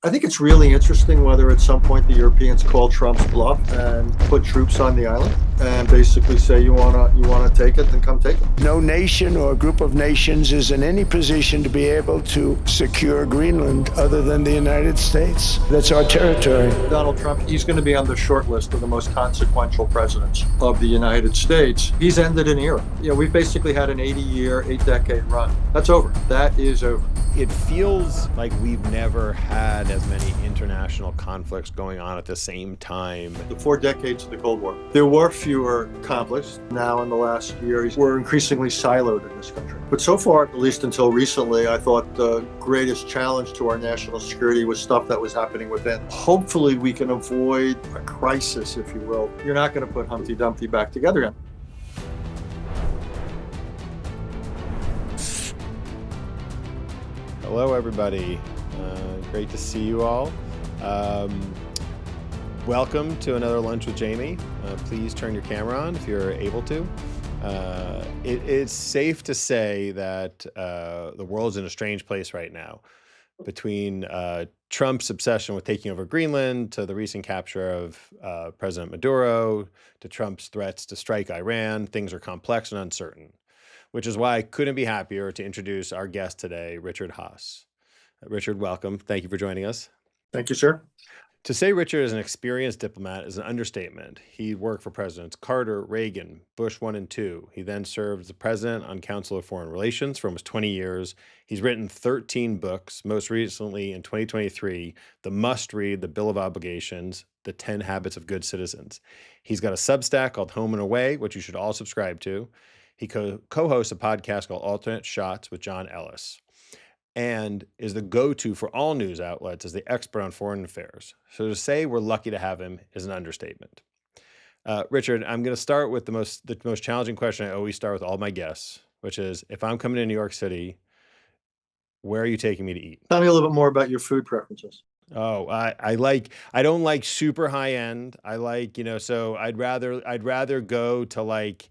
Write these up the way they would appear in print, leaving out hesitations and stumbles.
I think it's really interesting whether at some point the Europeans call Trump's bluff and put troops on the island and basically say, you wanna take it, then come take it. No nation or group of nations is in any position to be able to secure Greenland other than the United States. That's our territory. Donald Trump, he's going to be on the short list of the most consequential presidents of the United States. He's ended an era. We've basically had an 80-year, 8-decade run. That's over. That is over. It feels like we've never had as many international conflicts going on at the same time. The 4 decades of the Cold War, there were fewer conflicts. Now in the last year, we're increasingly siloed in this country. But so far, at least until recently, I thought the greatest challenge to our national security was stuff that was happening within. Hopefully we can avoid a crisis, if you will. You're not going to put Humpty Dumpty back together again. Hello, everybody. Great to see you all. Welcome to another Lunch with Jamie. Please turn your camera on if you're able to. It's safe to say that the world's in a strange place right now, between Trump's obsession with taking over Greenland, to the recent capture of President Maduro, to Trump's threats to strike Iran. Things are complex and uncertain, which is why I couldn't be happier to introduce our guest today, Richard Haass. Richard, welcome. Thank you for joining us. Thank you, sir. To say Richard is an experienced diplomat is an understatement. He worked for Presidents Carter, Reagan, Bush 1 and 2. He then served as the president on Council of Foreign Relations for almost 20 years. He's written 13 books, most recently in 2023, the must-read The Bill of Obligations, The 10 Habits of Good Citizens. He's got a Substack called Home and Away, which you should all subscribe to. He co-hosts a podcast called Alternate Shots with John Ellis, and is the go-to for all news outlets as the expert on foreign affairs. So to say we're lucky to have him is an understatement. Richard, I'm going to start with the most challenging question I always start with all my guests, which is, if I'm coming to New York City, where are you taking me to eat? Tell me a little bit more about your food preferences. Oh, I don't like super high end. I like, so I'd rather go to like,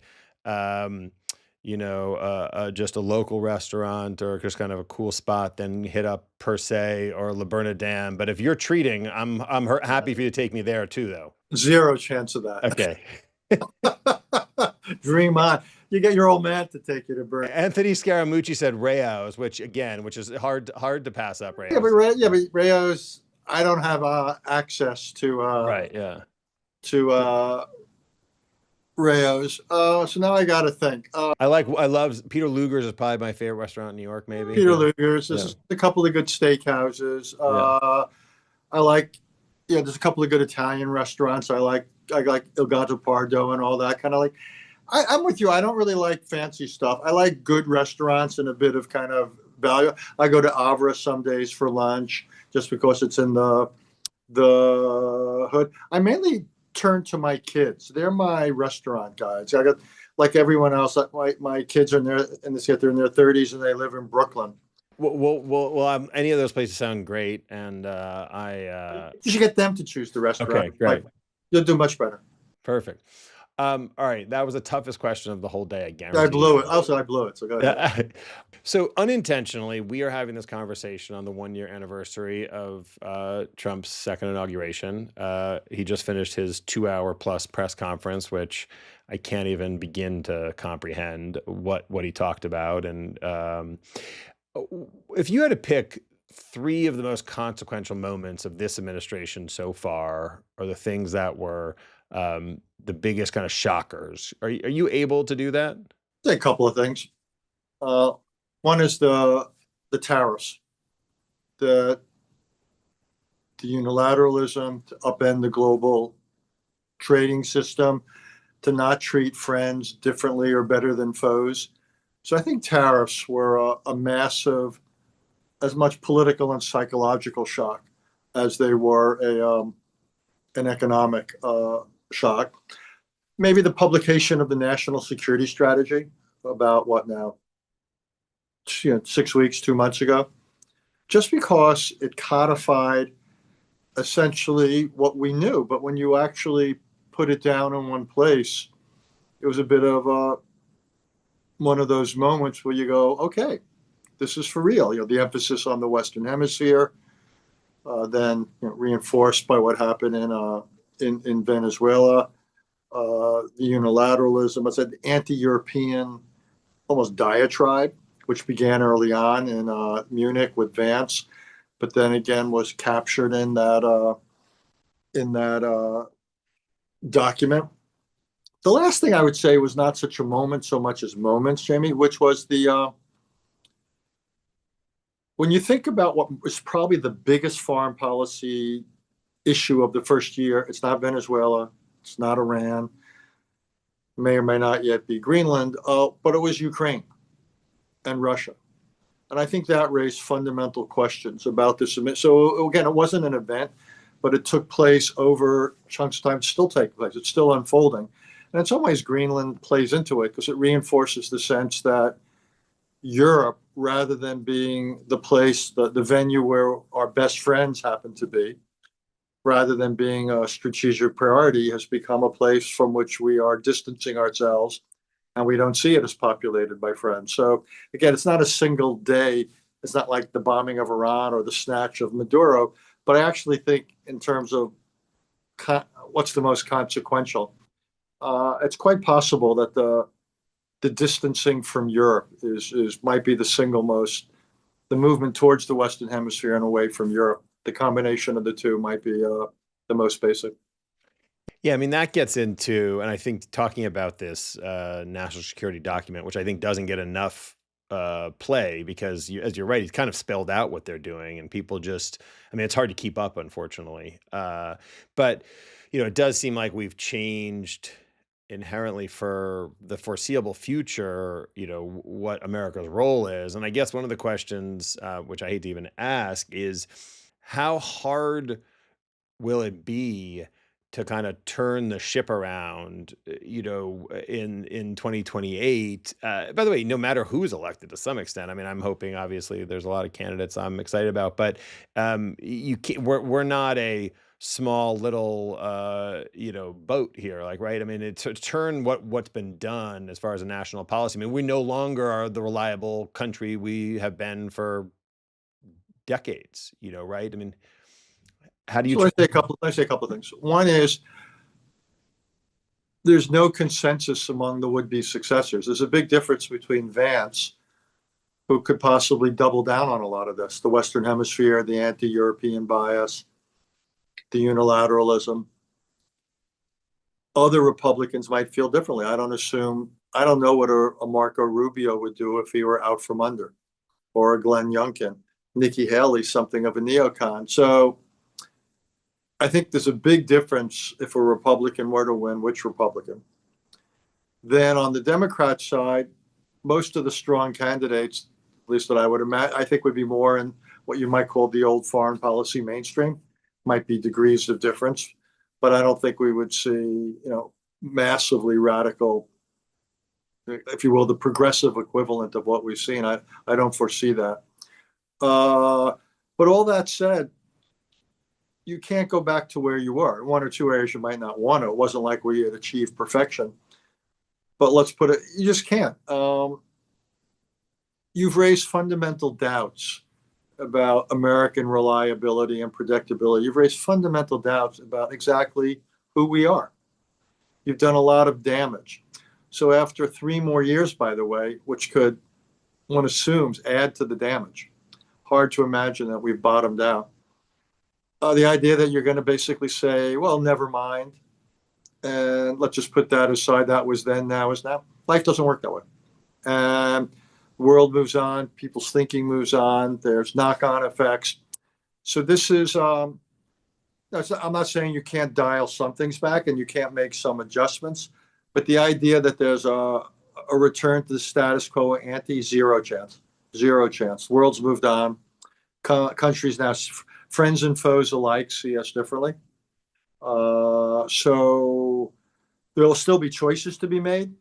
just a local restaurant or just kind of a cool spot than hit up Per Se or Le Bernardin. But if you're treating, I'm happy for you to take me there too, though. Zero chance of that. Okay. Dream on. You get your old man to take you to Bernardin. Anthony Scaramucci said Rao's, which is hard to pass up. Rao's. Yeah, but Rao's, I don't have access to. Right. Yeah. To Rao's. So now I got to think. I love Peter Luger's is probably my favorite restaurant in New York. Maybe Peter Luger's. There's a couple of good steakhouses. I like. There's a couple of good Italian restaurants. I like Il Gattopardo and all that kind of like. I'm with you. I don't really like fancy stuff. I like good restaurants and a bit of kind of value. I go to Avra some days for lunch just because it's in the hood. I mainly turn to my kids. They're my restaurant guides. I got, like everyone else, my kids are in their 30s and they live in Brooklyn. Well, any of those places sound great, and you should get them to choose the restaurant. Okay, great. You'll do much better. Perfect. All right, that was the toughest question of the whole day, I guarantee. I blew it. Also, I blew it. So go ahead. So unintentionally, we are having this conversation on the 1-year anniversary of Trump's second inauguration. He just finished his 2-hour plus press conference, which I can't even begin to comprehend what he talked about. And if you had to pick 3 of the most consequential moments of this administration so far, or the things that were the biggest kind of shockers, are you able to do that? Say a couple of things. One is the tariffs, the unilateralism to upend the global trading system, to not treat friends differently or better than foes. So I think tariffs were a massive, as much political and psychological shock as they were an economic shock. Maybe the publication of the national security strategy about 6 weeks, 2 months ago, just because it codified essentially what we knew. But when you actually put it down in one place, it was a bit of one of those moments where you go, okay, this is for real. The emphasis on the Western Hemisphere, then reinforced by what happened in Venezuela, the unilateralism. It's an anti-European, almost diatribe, which began early on in Munich with Vance, but then again was captured in that document. The last thing I would say was not such a moment so much as moments, Jamie, which was when you think about what was probably the biggest foreign policy issue of the first year, it's not Venezuela, it's not Iran, may or may not yet be Greenland, but it was Ukraine and Russia. And I think that raised fundamental questions about this. So again, it wasn't an event, but it took place over chunks of time. It's still taking place. It's still unfolding. And in some ways, Greenland plays into it because it reinforces the sense that Europe, rather than being the place, the venue where our best friends happen to be, rather than being a strategic priority, has become a place from which we are distancing ourselves, and we don't see it as populated by friends. So again, it's not a single day. It's not like the bombing of Iran or the snatch of Maduro, but I actually think in terms of what's the most consequential, it's quite possible that the distancing from Europe might be the single most, the movement towards the Western Hemisphere and away from Europe. The combination of the two might be the most basic. Yeah, I mean, that gets into, and I think talking about this national security document, which I think doesn't get enough play because, as you're right, he's kind of spelled out what they're doing, and people just, I mean, it's hard to keep up, unfortunately. But, it does seem like we've changed inherently for the foreseeable future, what America's role is. And I guess one of the questions, which I hate to even ask, is how hard will it be to kind of turn the ship around, in 2028? By the way, no matter who's elected, to some extent. I mean, I'm hoping, obviously, there's a lot of candidates I'm excited about, but you can't. We're not a small little boat here, right? I mean, to turn what's been done as far as a national policy. I mean, we no longer are the reliable country we have been for decades, right? I mean, how do you? So I say a couple of things. One is there's no consensus among the would-be successors. There's a big difference between Vance, who could possibly double down on a lot of this, the Western Hemisphere, the anti-European bias, the unilateralism. Other Republicans might feel differently. I don't know what a Marco Rubio would do if he were out from under, or a Glenn Youngkin. Nikki Haley, something of a neocon. So I think there's a big difference if a Republican were to win, which Republican. Then on the Democrat side, most of the strong candidates, at least that I would imagine, I think would be more in what you might call the old foreign policy mainstream. Might be degrees of difference, but I don't think we would see, massively radical, if you will, the progressive equivalent of what we've seen. I don't foresee that. But all that said, you can't go back to where you were. In one or two areas you might not want to. It wasn't like we had achieved perfection. But let's put it, you just can't. You've raised fundamental doubts about American reliability and predictability. You've raised fundamental doubts about exactly who we are. You've done a lot of damage. So after 3 more years, by the way, which could, one assumes, add to the damage, hard to imagine that we've bottomed out. The idea that you're going to basically say, well, never mind, and let's just put that aside. That was then, now is now. Life doesn't work that way. And the world moves on. People's thinking moves on. There's knock-on effects. So this is, I'm not saying you can't dial some things back and you can't make some adjustments, but the idea that there's a return to the status quo ante, zero chance. Zero chance. The world's moved on. Countries now, friends and foes alike, see us differently. So there will still be choices to be made,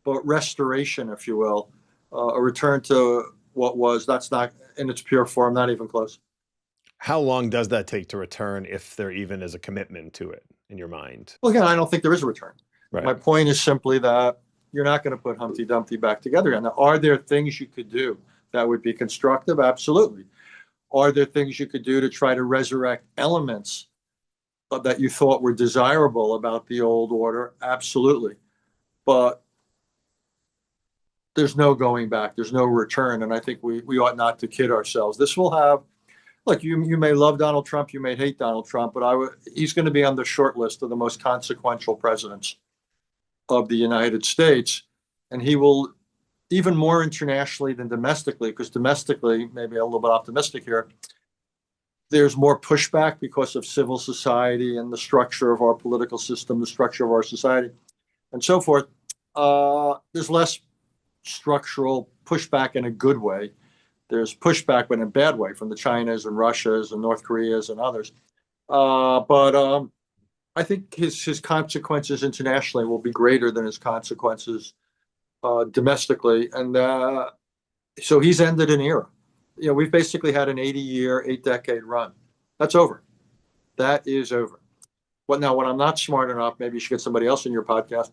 but restoration, if you will, a return to what was, that's not in its pure form, not even close. How long does that take to return, if there even is a commitment to it in your mind? Well, again, I don't think there is a return. Right. My point is simply that you're not going to put Humpty Dumpty back together again. Now, are there things you could do that would be constructive? Absolutely. Are there things you could do to try to resurrect elements that you thought were desirable about the old order? Absolutely. But there's no going back. There's no return. And I think we ought not to kid ourselves. This will have, look, you may love Donald Trump, you may hate Donald Trump, but he's going to be on the short list of the most consequential presidents of the United States. And he will, even more internationally than domestically, because domestically, maybe a little bit optimistic here, there's more pushback because of civil society and the structure of our political system, the structure of our society, and so forth. There's less structural pushback in a good way. There's pushback, but in a bad way, from the Chinas and Russias and North Koreas and others. But I think his consequences internationally will be greater than his consequences domestically. And so he's ended an era. We've basically had an 80-year, 8-decade run. That's over. That is over. But now, when I'm not smart enough, maybe you should get somebody else in your podcast.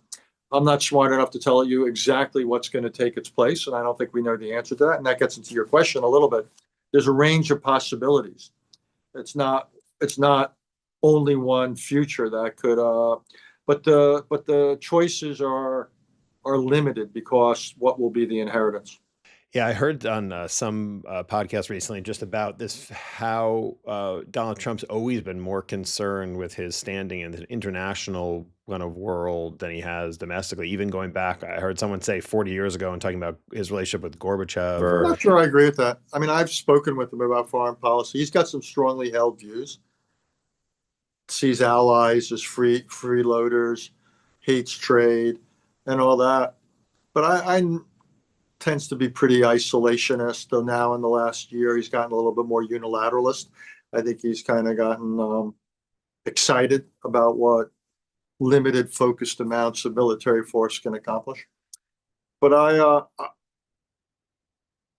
I'm not smart enough to tell you exactly what's going to take its place, and I don't think we know the answer to that. And that gets into your question a little bit. There's a range of possibilities. It's not only one future that could. But the choices are limited because what will be the inheritance? Yeah, I heard on some podcast recently just about this, how Donald Trump's always been more concerned with his standing in the international kind of world than he has domestically. Even going back, I heard someone say 40 years ago and talking about his relationship with Gorbachev. I'm not sure I agree with that. I mean, I've spoken with him about foreign policy. He's got some strongly held views. Sees allies as freeloaders, hates trade, and all that. But I tends to be pretty isolationist, though now in the last year he's gotten a little bit more unilateralist. I think he's kind of gotten excited about what limited focused amounts of military force can accomplish. But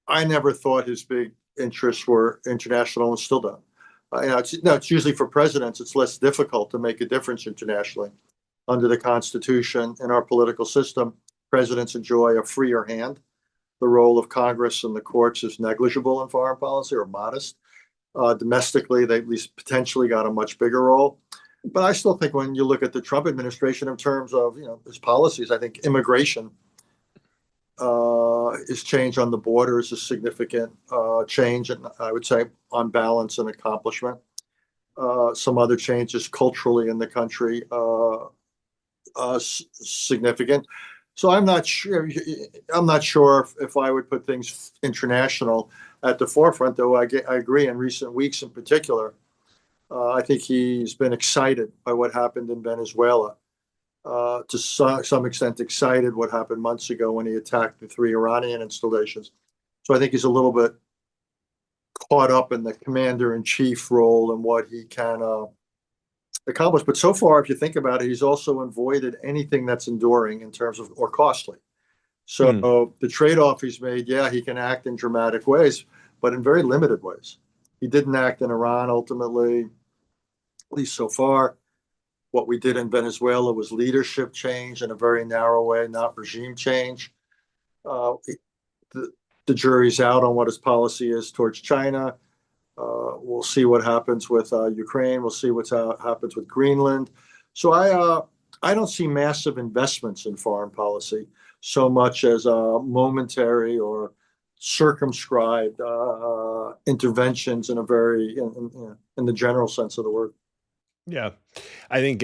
I never thought his big interests were international, and still don't. It's usually for presidents, it's less difficult to make a difference internationally. Under the Constitution and our political system, presidents enjoy a freer hand. The role of Congress and the courts is negligible in foreign policy, or modest. Domestically, they at least potentially got a much bigger role. But I still think when you look at the Trump administration in terms of his policies, I think immigration is change on the border is a significant change, and I would say on balance an accomplishment. Some other changes culturally in the country significant. So I'm not sure. If I would put things international at the forefront, though. I agree. In recent weeks, in particular, I think he's been excited by what happened in Venezuela. To some extent, excited what happened months ago when he attacked the 3 Iranian installations. So I think he's a little bit caught up in the commander-in-chief role and what he can accomplished. But so far, if you think about it, he's also avoided anything that's enduring in terms of or costly. So the trade-off he's made, he can act in dramatic ways, but in very limited ways. He didn't act in Iran ultimately, at least so far. What we did in Venezuela was leadership change in a very narrow way, not regime change. The jury's out on what his policy is towards China. We'll see what happens with Ukraine. We'll see what happens with Greenland. So I don't see massive investments in foreign policy so much as momentary or circumscribed interventions in a very in the general sense of the word. Yeah, I think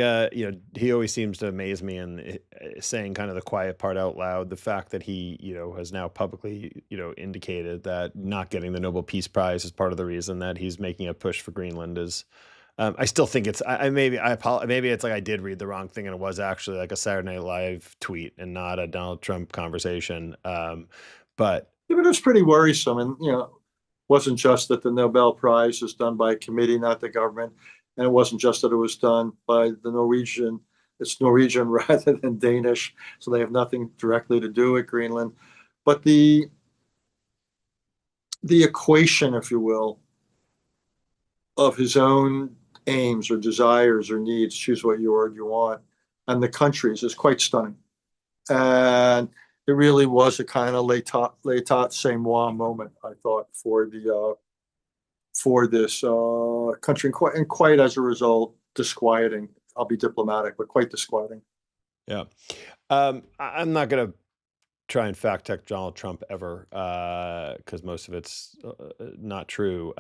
he always seems to amaze me in saying kind of the quiet part out loud. The fact that he has now publicly indicated that not getting the Nobel Peace Prize is part of the reason that he's making a push for Greenland is. I still think it's maybe it's like I did read the wrong thing and it was actually like a Saturday Night Live tweet and not a Donald Trump conversation. But it was pretty worrisome, and wasn't just that the Nobel Prize is done by a committee, not the government. And it wasn't just that it was done by the Norwegian. It's Norwegian rather than Danish, so they have nothing directly to do with Greenland. But the equation, if you will, of his own aims or desires or needs, choose what word you want, and the countries is quite stunning. And it really was a kind of l'état c'est moi moment, I thought, for this country, and quite as a result, disquieting. I'll be diplomatic, but quite disquieting. Yeah. I'm not going to try and fact check Donald Trump ever, because most of it's not true.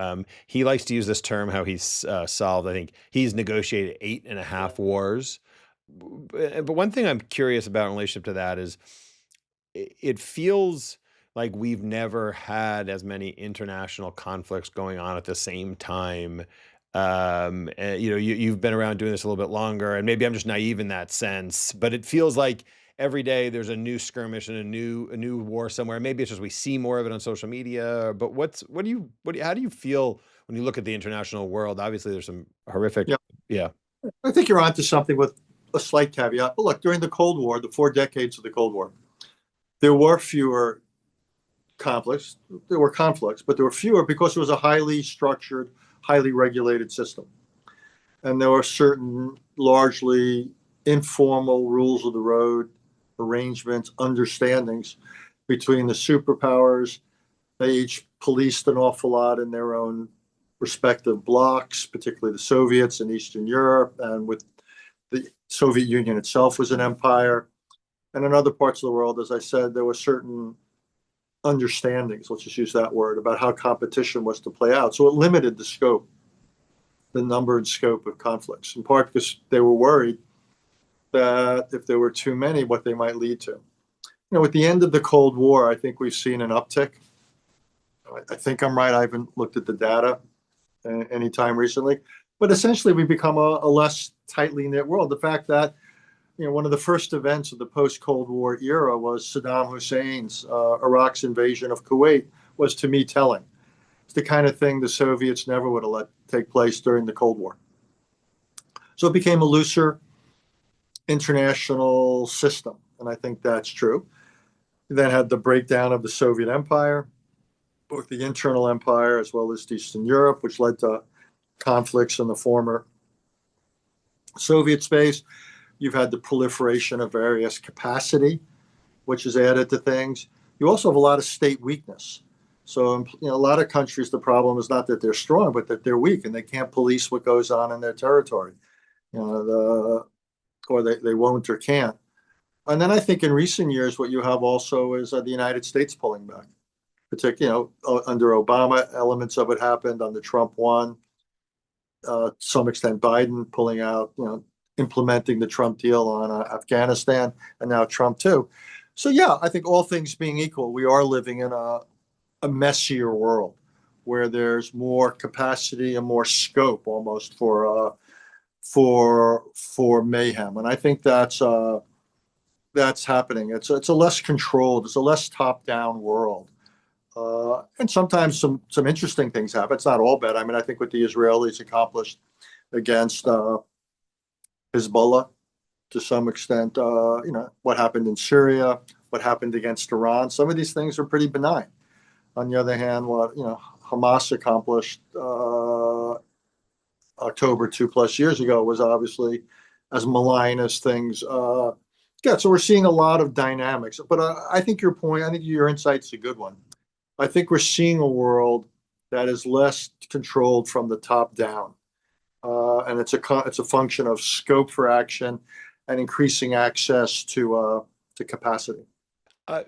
He likes to use this term, how he's solved, I think he's negotiated 8.5 wars. But one thing I'm curious about in relationship to that is it feels like we've never had as many international conflicts going on at the same time. You've been around doing this a little bit longer, and maybe I'm just naive in that sense, but it feels like every day there's a new skirmish and a new war somewhere. Maybe it's just we see more of it on social media. But how do you feel when you look at the international world? Obviously, there's some horrific. Yeah. I think you're onto something with a slight caveat. But look, during the Cold War, the 4 decades of the Cold War, there were fewer conflicts. There were conflicts, but there were fewer because it was a highly structured, highly regulated system. And there were certain largely informal rules of the road, arrangements, understandings between the superpowers. They each policed an awful lot in their own respective blocs, particularly the Soviets in Eastern Europe, and with the Soviet Union itself was an empire. And in other parts of the world, as I said, there were certain understandings, let's just use that word, about how competition was to play out. So it limited the scope, the number and scope of conflicts, in part because they were worried that if there were too many, what they might lead to. With the end of the Cold War, I think we've seen an uptick. I think I'm right. I haven't looked at the data any time recently, but essentially we've become a less tightly knit world. The fact that one of the first events of the post-Cold War era was Saddam Hussein's Iraq's invasion of Kuwait was, to me, telling. It's the kind of thing the Soviets never would have let take place during the Cold War. So it became a looser international system, and I think that's true. You then had the breakdown of the Soviet Empire, both the internal empire as well as Eastern Europe, which led to conflicts in the former Soviet space. You've had the proliferation of various capacity, which is added to things. You also have a lot of state weakness. So a lot of countries, the problem is not that they're strong, but that they're weak and they can't police what goes on in their territory, or they won't or can't. And then I think in recent years, what you have also is the United States pulling back. Particularly, under Obama, elements of it happened. Under Trump one, to some extent, Biden pulling out, implementing the Trump deal on Afghanistan, and now Trump too. So yeah, I think all things being equal, we are living in a messier world where there's more capacity and more scope almost for mayhem, and I think that's happening. It's a less controlled, it's a less top-down world, and sometimes some interesting things happen. It's not all bad. I mean, I think what the Israelis accomplished against Hezbollah, to some extent, what happened in Syria, what happened against Iran. Some of these things are pretty benign. On the other hand, what Hamas accomplished October 2+ years ago was obviously as malign as things get. So we're seeing a lot of dynamics. But I think your insight's a good one. I think we're seeing a world that is less controlled from the top down. And it's a function of scope for action and increasing access to capacity. For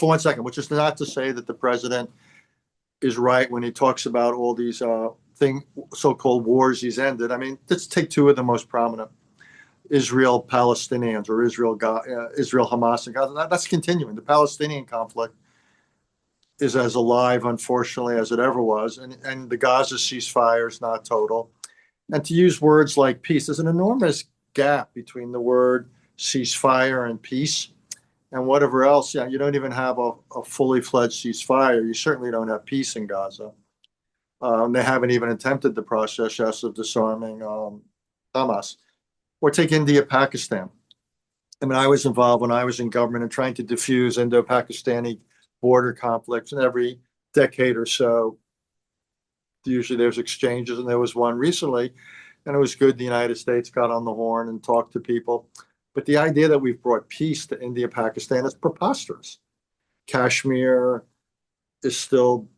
1 second, which is not to say that the president is right when he talks about all these so-called wars he's ended. I mean, let's take 2 of the most prominent: Israel Palestinians, or Israel Hamas and Gaza. That's continuing. The Palestinian conflict is as alive, unfortunately, as it ever was, and the Gaza ceasefire is not total. And to use words like peace, there's an enormous gap between the word ceasefire and peace and whatever else. You don't even have a fully fledged ceasefire. You certainly don't have peace in Gaza. They haven't even attempted the process of disarming Hamas. Or take India, Pakistan. I mean, I was involved when I was in government in trying to diffuse Indo-Pakistani border conflicts, and every decade or so, usually there's exchanges, and there was one recently, and it was good the United States got on the horn and talked to people. But the idea that we've brought peace to India, Pakistan is preposterous. Kashmir is still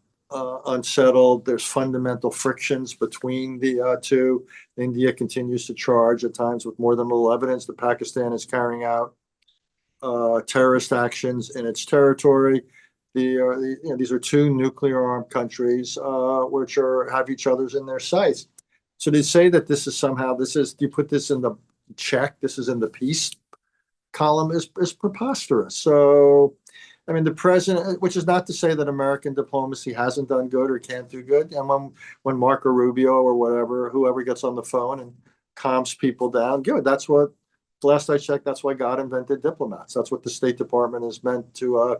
unsettled. There's fundamental frictions between the two. India continues to charge at times with more than little evidence that Pakistan is carrying out terrorist actions in its territory. These are two nuclear-armed countries which have each other's in their sights. So to say that this is somehow, you put this in the check, this is in the peace column is preposterous. So, I mean, the president, which is not to say that American diplomacy hasn't done good or can't do good. And when Marco Rubio or whoever gets on the phone and calms people down, good. That's what, last I checked, that's why God invented diplomats. That's what the State Department is meant to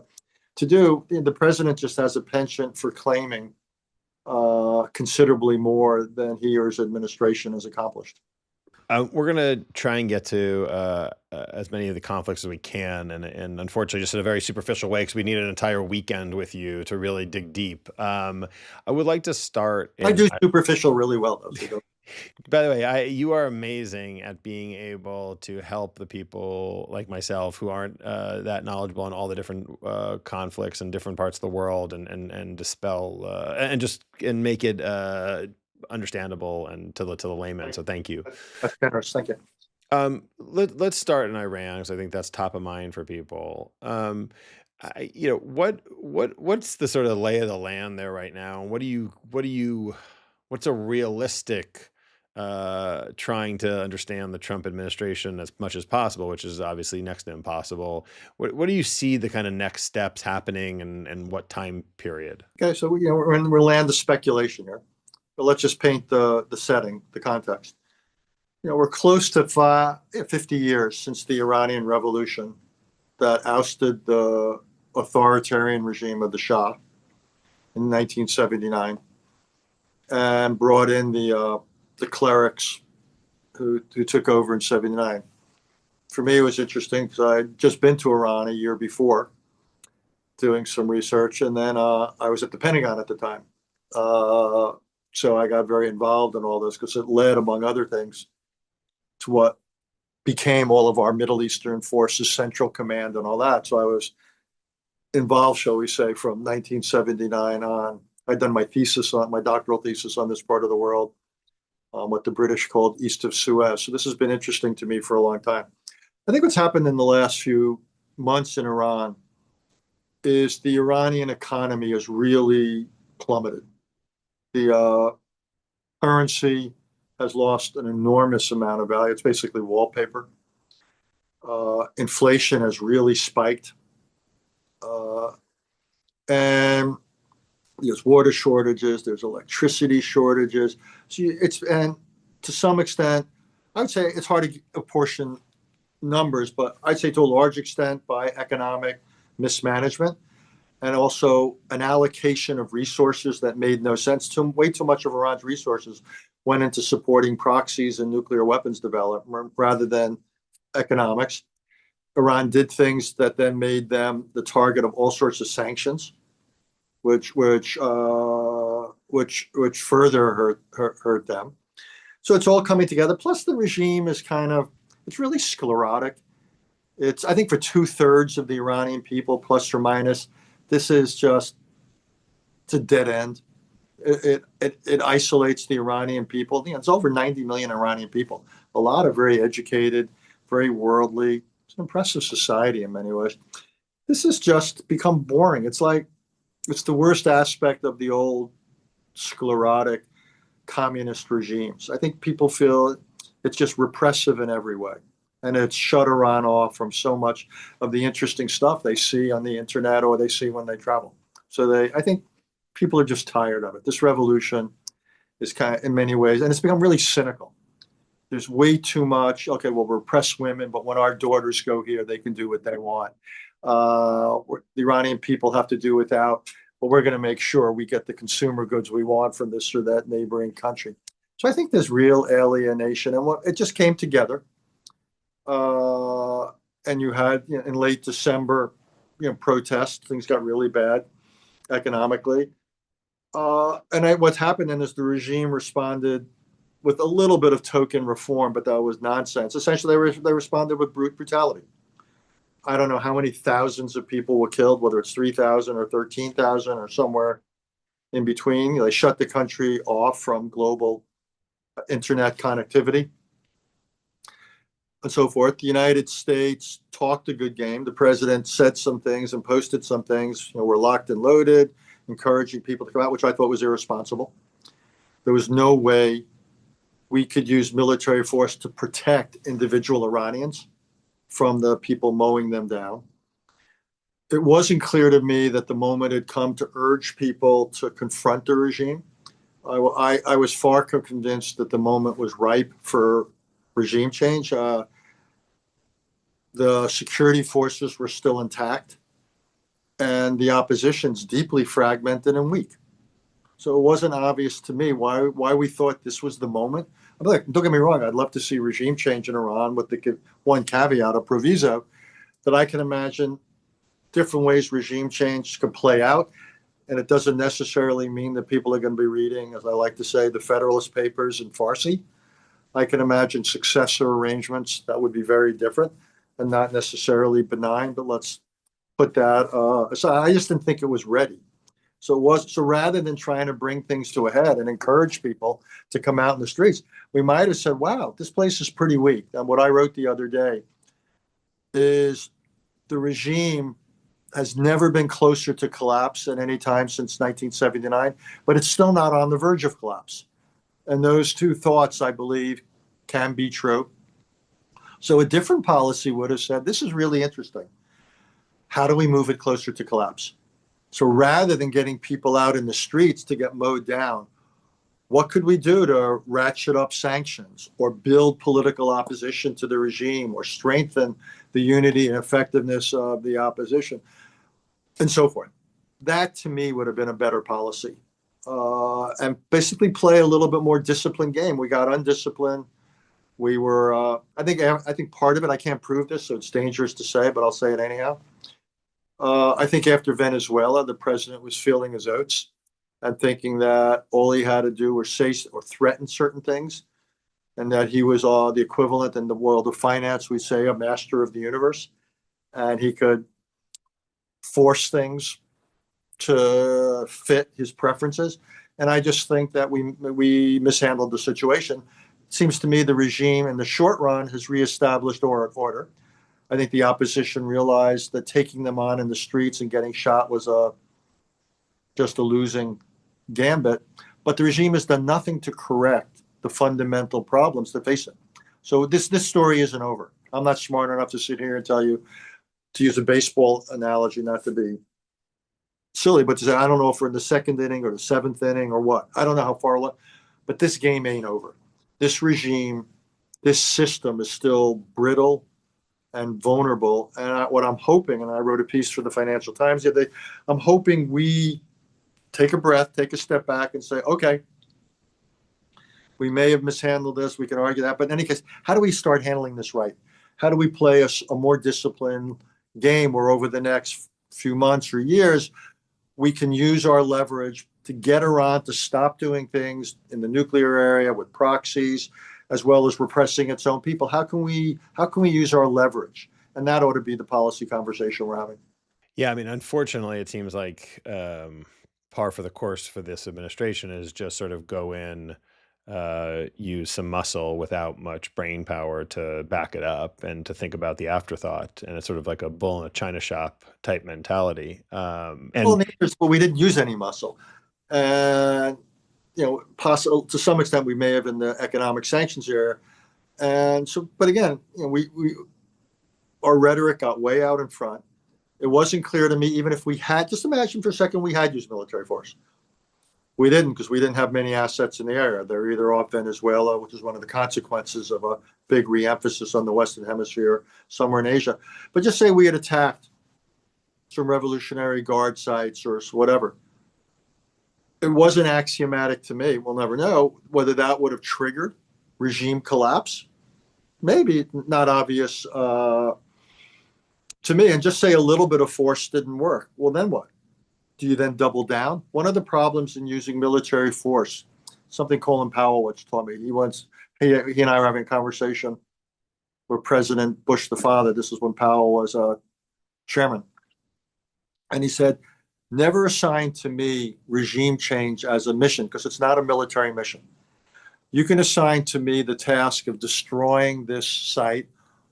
do. The president just has a penchant for claiming considerably more than he or his administration has accomplished. We're going to try and get to as many of the conflicts as we can, and unfortunately just in a very superficial way, because we need an entire weekend with you to really dig deep. I would like to start. I do superficial really well, though. So by the way, you are amazing at being able to help the people like myself who aren't that knowledgeable on all the different conflicts in different parts of the world, and dispel and make it understandable and to the layman. So thank you. That's generous. Thank you. Let's start in Iran, because I think that's top of mind for people. What's the sort of lay of the land there right now? What's a realistic trying to understand the Trump administration as much as possible, which is obviously next to impossible. What do you see the kind of next steps happening, and what time period? Okay, so we're in land of speculation here, but let's just paint the setting, the context. We're close to 50 years since the Iranian Revolution that ousted the authoritarian regime of the Shah in 1979 and brought in the clerics who took over in 79. For me, it was interesting because I'd just been to Iran a year before doing some research, and then I was at the Pentagon at the time. So I got very involved in all this because it led, among other things, to what became all of our Middle Eastern Forces Central Command and all that. So I was involved, shall we say, from 1979 on. I'd done my doctoral thesis on this part of the world, what the British called East of Suez. So this has been interesting to me for a long time. I think what's happened in the last few months in Iran is the Iranian economy has really plummeted. The currency has lost an enormous amount of value. It's basically wallpaper. Inflation has really spiked. And there's water shortages, there's electricity shortages. So and to some extent, I would say it's hard to apportion numbers, but I'd say to a large extent by economic mismanagement and also an allocation of resources that made no sense. Way too much of Iran's resources went into supporting proxies and nuclear weapons development rather than economics. Iran did things that then made them the target of all sorts of sanctions, which further hurt them. So it's all coming together. Plus, the regime is it's really sclerotic. I think for 2/3 of the Iranian people, plus or minus, this is it's a dead end. It isolates the Iranian people. It's over 90 million Iranian people. A lot of very educated, very worldly. It's an impressive society in many ways. This has just become boring. It's the worst aspect of the old sclerotic communist regimes. I think people feel it's just repressive in every way. And it's shut Iran off from so much of the interesting stuff they see on the internet or they see when they travel. So I think people are just tired of it. This revolution is in many ways, and it's become really cynical. There's way too much, okay, we'll repress women, but when our daughters go here, they can do what they want. The Iranian people have to do without, but we're going to make sure we get the consumer goods we want from this or that neighboring country. So I think there's real alienation, and it just came together. And you had in late December, protests. Things got really bad economically. And what happened then is the regime responded with a little bit of token reform, but that was nonsense. Essentially, they responded with brute brutality. I don't know how many thousands of people were killed, whether it's 3,000 or 13,000 or somewhere in between. They shut the country off from global internet connectivity and so forth. The United States talked a good game. The president said some things and posted some things. We're locked and loaded, encouraging people to come out, which I thought was irresponsible. There was no way we could use military force to protect individual Iranians from the people mowing them down. It wasn't clear to me that the moment had come to urge people to confront the regime. I was far convinced that the moment was ripe for regime change. The security forces were still intact, and the opposition's deeply fragmented and weak. So it wasn't obvious to me why we thought this was the moment. I'm like, don't get me wrong, I'd love to see regime change in Iran with the one caveat, a proviso, that I can imagine different ways regime change could play out. And it doesn't necessarily mean that people are going to be reading, as I like to say, the Federalist Papers in Farsi. I can imagine successor arrangements that would be very different and not necessarily benign, but let's put that aside. I just didn't think it was ready. So rather than trying to bring things to a head and encourage people to come out in the streets, we might have said, wow, this place is pretty weak. And what I wrote the other day is the regime has never been closer to collapse at any time since 1979, but it's still not on the verge of collapse. And those two thoughts, I believe, can be true. So a different policy would have said, this is really interesting. How do we move it closer to collapse? So rather than getting people out in the streets to get mowed down, what could we do to ratchet up sanctions or build political opposition to the regime or strengthen the unity and effectiveness of the opposition and so forth? That to me would have been a better policy, and basically play a little bit more disciplined game. We got undisciplined. We were, I think part of it, I can't prove this, so it's dangerous to say, but I'll say it anyhow. I think after Venezuela, the president was feeling his oats and thinking that all he had to do was say or threaten certain things, and that he was the equivalent in the world of finance, we say, a master of the universe, and he could force things to fit his preferences. And I just think that we mishandled the situation. It seems to me the regime in the short run has reestablished order. I think the opposition realized that taking them on in the streets and getting shot was just a losing gambit. But the regime has done nothing to correct the fundamental problems that face it. So this story isn't over. I'm not smart enough to sit here and tell you, to use a baseball analogy, not to be silly, but to say, I don't know if we're in the second inning or the seventh inning or what. I don't know how far along, but this game ain't over. This regime, this system is still brittle and vulnerable. And what I'm hoping, and I wrote a piece for the Financial Times the other day, I'm hoping we take a breath, take a step back and say, okay, we may have mishandled this. We can argue that. But in any case, how do we start handling this right? How do we play a more disciplined game where over the next few months or years, we can use our leverage to get Iran to stop doing things in the nuclear area with proxies, as well as repressing its own people? How can we use our leverage? And that ought to be the policy conversation we're having. Yeah, I mean, unfortunately, it seems like par for the course for this administration is just sort of go in, use some muscle without much brain power to back it up and to think about the afterthought. And it's sort of like a bull in a china shop type mentality. Well, we didn't use any muscle. And possible to some extent we may have in the economic sanctions era, and so. But again, our rhetoric got way out in front. It wasn't clear to me, even if we had, just imagine for a second, we had used military force. We didn't, because we didn't have many assets in the area. They're either off Venezuela, which is one of the consequences of a big re-emphasis on the Western Hemisphere, somewhere in Asia. But just say we had attacked some Revolutionary Guard sites or whatever. It wasn't axiomatic to me. We'll never know whether that would have triggered regime collapse. Maybe not obvious to me. And just say a little bit of force didn't work. Well, then what? Do you then double down? One of the problems in using military force, something Colin Powell once taught me. He and I were having a conversation with President Bush the father. This is when Powell was chairman. And he said, never assign to me regime change as a mission, because it's not a military mission. You can assign to me the task of destroying this site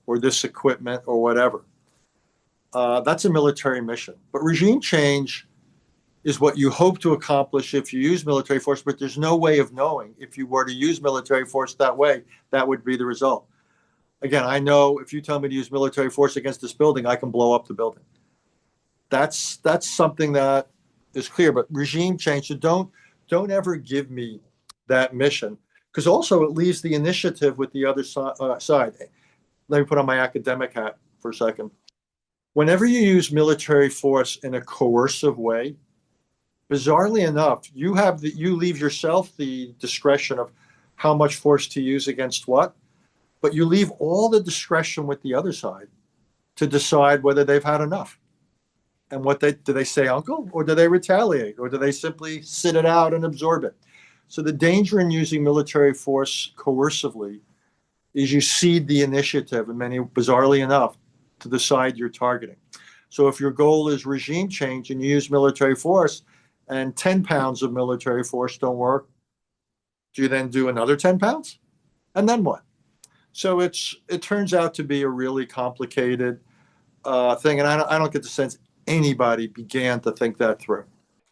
or this equipment or whatever. That's a military mission. But regime change is what you hope to accomplish if you use military force, but there's no way of knowing if you were to use military force that way, that would be the result. Again, I know if you tell me to use military force against this building, I can blow up the building. That's something that is clear. But regime change, so don't ever give me that mission, because also it leaves the initiative with the other side. Let me put on my academic hat for a second. Whenever you use military force in a coercive way, bizarrely enough, you leave yourself the discretion of how much force to use against what, but you leave all the discretion with the other side to decide whether they've had enough. And do they say uncle, or do they retaliate, or do they simply sit it out and absorb it? So the danger in using military force coercively is you cede the initiative, and bizarrely enough, to the side you're targeting. So if your goal is regime change and you use military force and 10 pounds of military force don't work, do you then do another 10 pounds? And then what? So it turns out to be a really complicated thing. And I don't get the sense anybody began to think that through.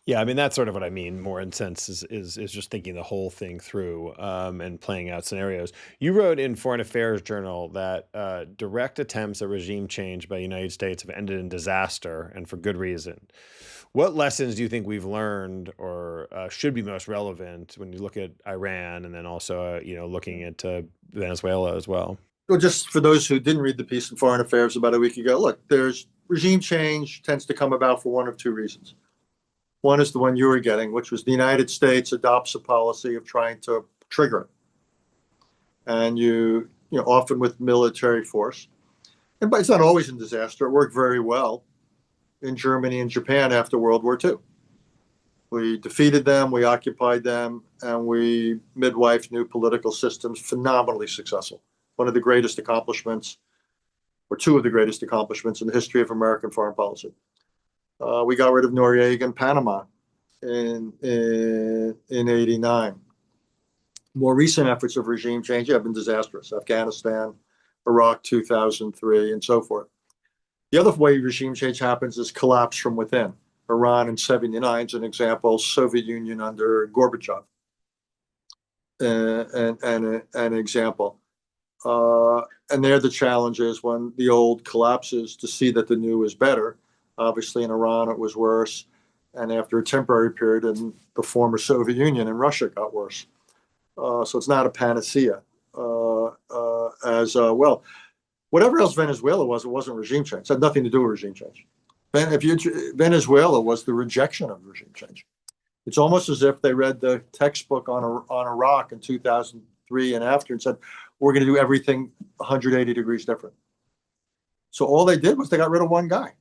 Yeah, I mean, that's sort of what I mean more in sense is just thinking the whole thing through and playing out scenarios. You wrote in Foreign Affairs Journal that direct attempts at regime change by the United States have ended in disaster, and for good reason. What lessons do you think we've learned or should be most relevant when you look at Iran and then also, looking at Venezuela as well? Well, just for those who didn't read the piece in Foreign Affairs about a week ago, look, there's regime change tends to come about for one of two reasons. One is the one you were getting, which was the United States adopts a policy of trying to trigger it. And you often with military force. But it's not always in disaster. It worked very well in Germany and Japan after World War II. We defeated them, we occupied them, and we midwifed new political systems, phenomenally successful. One of the greatest accomplishments, or two of the greatest accomplishments in the history of American foreign policy. We got rid of Noriega in Panama in '89. More recent efforts of regime change have been disastrous. Afghanistan, Iraq 2003, and so forth. The other way regime change happens is collapse from within. Iran in '79 is an example. Soviet Union under Gorbachev, an example. And there the challenge is when the old collapses to see that the new is better. Obviously, in Iran, it was worse. And after a temporary period in the former Soviet Union and Russia got worse. So it's not a panacea as well. Whatever else Venezuela was, it wasn't regime change. It had nothing to do with regime change. Venezuela was the rejection of regime change. It's almost as if they read the textbook on Iraq in 2003 and after and said, we're going to do everything 180 degrees different. So all they did was they got rid of one guy.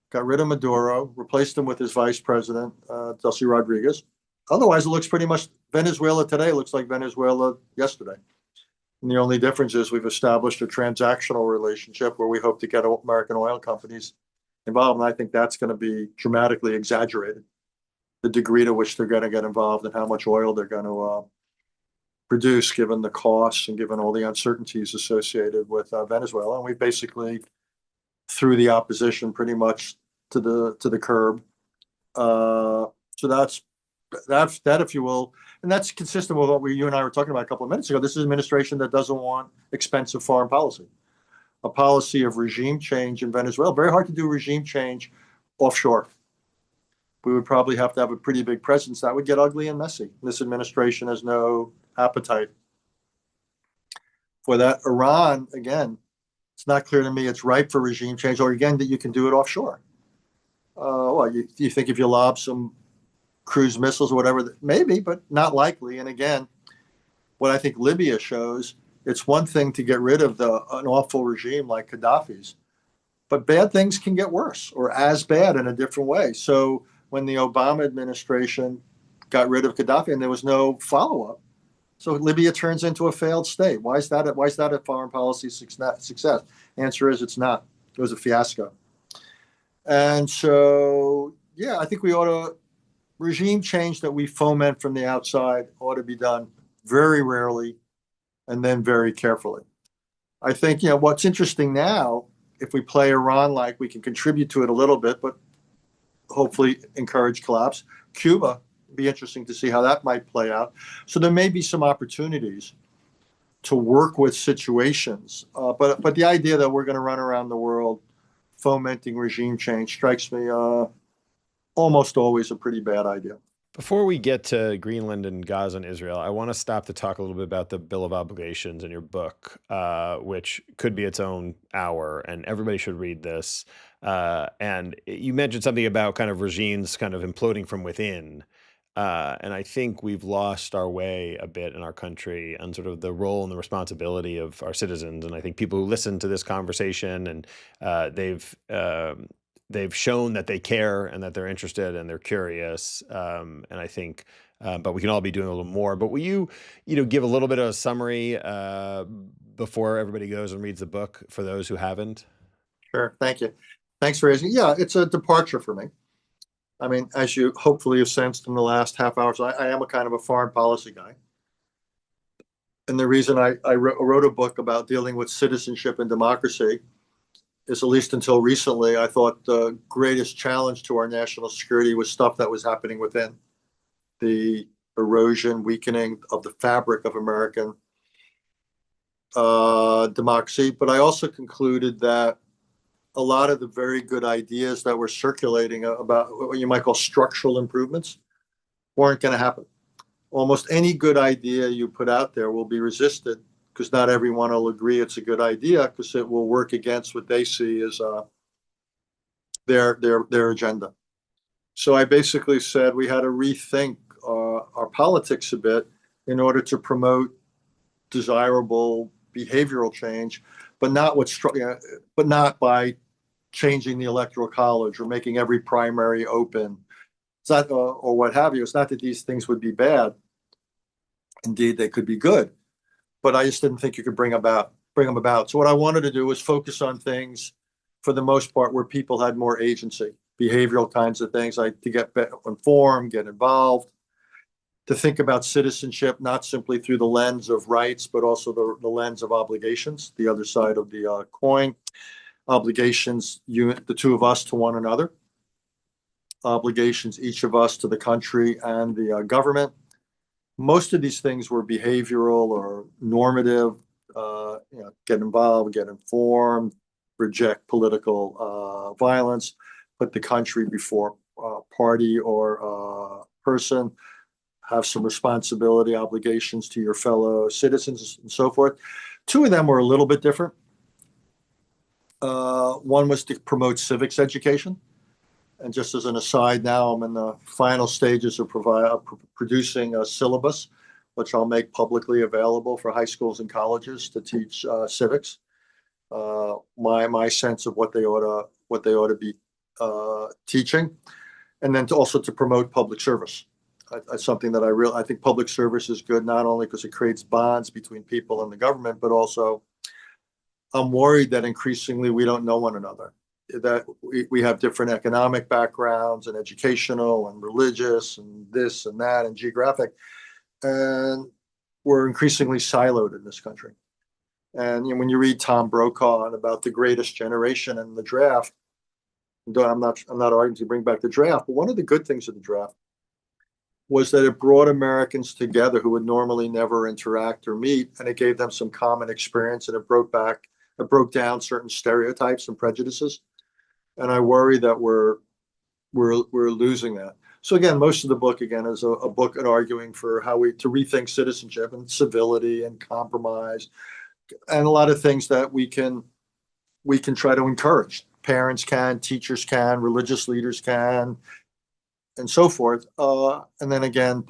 Got rid of Maduro, replaced him with his vice president, Delcy Rodriguez. Otherwise, it looks pretty much, Venezuela today looks like Venezuela yesterday. And the only difference is we've established a transactional relationship where we hope to get American oil companies involved. And I think that's going to be dramatically exaggerated, the degree to which they're going to get involved and how much oil they're going to produce, given the costs and given all the uncertainties associated with Venezuela. And we basically threw the opposition pretty much to the curb. So that's that, if you will, and that's consistent with what you and I were talking about a couple of minutes ago. This is an administration that doesn't want expensive foreign policy, a policy of regime change in Venezuela. Very hard to do regime change offshore. We would probably have to have a pretty big presence. That would get ugly and messy. This administration has no appetite for that. Iran, again, it's not clear to me it's ripe for regime change, or again, that you can do it offshore. Well, you think if you lob some cruise missiles or whatever, maybe, but not likely. And again, what I think Libya shows, it's one thing to get rid of an awful regime like Gaddafi's, but bad things can get worse or as bad in a different way. So when the Obama administration got rid of Gaddafi and there was no follow-up, so Libya turns into a failed state. Why is that a foreign policy success? Answer is it's not. It was a fiasco. And so Yeah, I think we ought to regime change that we foment from the outside ought to be done very rarely and then very carefully. I think, what's interesting now, if we play Iran like, we can contribute to it a little bit, but hopefully encourage collapse. Cuba, be interesting to see how that might play out. So there may be some opportunities to work with situations, but the idea that we're going to run around the world fomenting regime change strikes me almost always a pretty bad idea. Before we get to Greenland and Gaza and Israel, I want to stop to talk a little bit about the Bill of Obligations in your book, which could be its own hour, and everybody should read this. And you mentioned something about kind of regimes kind of imploding from within. And I think we've lost our way a bit in our country on sort of the role and the responsibility of our citizens. And I think people who listen to this conversation and they've shown that they care and that they're interested and they're curious. And I think, but we can all be doing a little more. But will you give a little bit of a summary before everybody goes and reads the book for those who haven't? Sure. Thank you. Thanks for raising. Yeah, it's a departure for me. I mean, as you hopefully have sensed in the last half hour, so I am a kind of a foreign policy guy. And the reason I wrote a book about dealing with citizenship and democracy is, at least until recently, I thought the greatest challenge to our national security was stuff that was happening within the erosion, weakening of the fabric of American democracy. But I also concluded that a lot of the very good ideas that were circulating about what you might call structural improvements weren't going to happen. Almost any good idea you put out there will be resisted because not everyone will agree it's a good idea, because it will work against what they see as their agenda. So I basically said we had to rethink our politics a bit in order to promote desirable behavioral change, but not by changing the electoral college or making every primary open. It's not, or what have you. It's not that these things would be bad. Indeed, they could be good, but I just didn't think you could bring them about. So what I wanted to do was focus on things, for the most part, where people had more agency, behavioral kinds of things, like to get informed, get involved, to think about citizenship, not simply through the lens of rights, but also the lens of obligations, the other side of the coin. Obligations, the two of us to one another. Obligations, each of us to the country and the government. Most of these things were behavioral or normative. Get involved, get informed, reject political violence, put the country before party or person, have some responsibility, obligations to your fellow citizens, and so forth. Two of them were a little bit different. One was to promote civics education. And just as an aside, now I'm in the final stages of producing a syllabus, which I'll make publicly available for high schools and colleges to teach civics. My sense of what they ought to be teaching, and then also to promote public service. That's something that I think public service is good, not only because it creates bonds between people and the government, but also I'm worried that increasingly we don't know one another, that we have different economic backgrounds and educational and religious and this and that and geographic, and we're increasingly siloed in this country. And when you read Tom Brokaw about the greatest generation and the draft, I'm not arguing to bring back the draft, but one of the good things of the draft was that it brought Americans together who would normally never interact or meet, and it gave them some common experience, and it broke down certain stereotypes and prejudices. And I worry that we're losing that. So again, most of the book is a book arguing for how to rethink citizenship and civility and compromise, and a lot of things that we can try to encourage. Parents can, teachers can, religious leaders can, and so forth. And then again,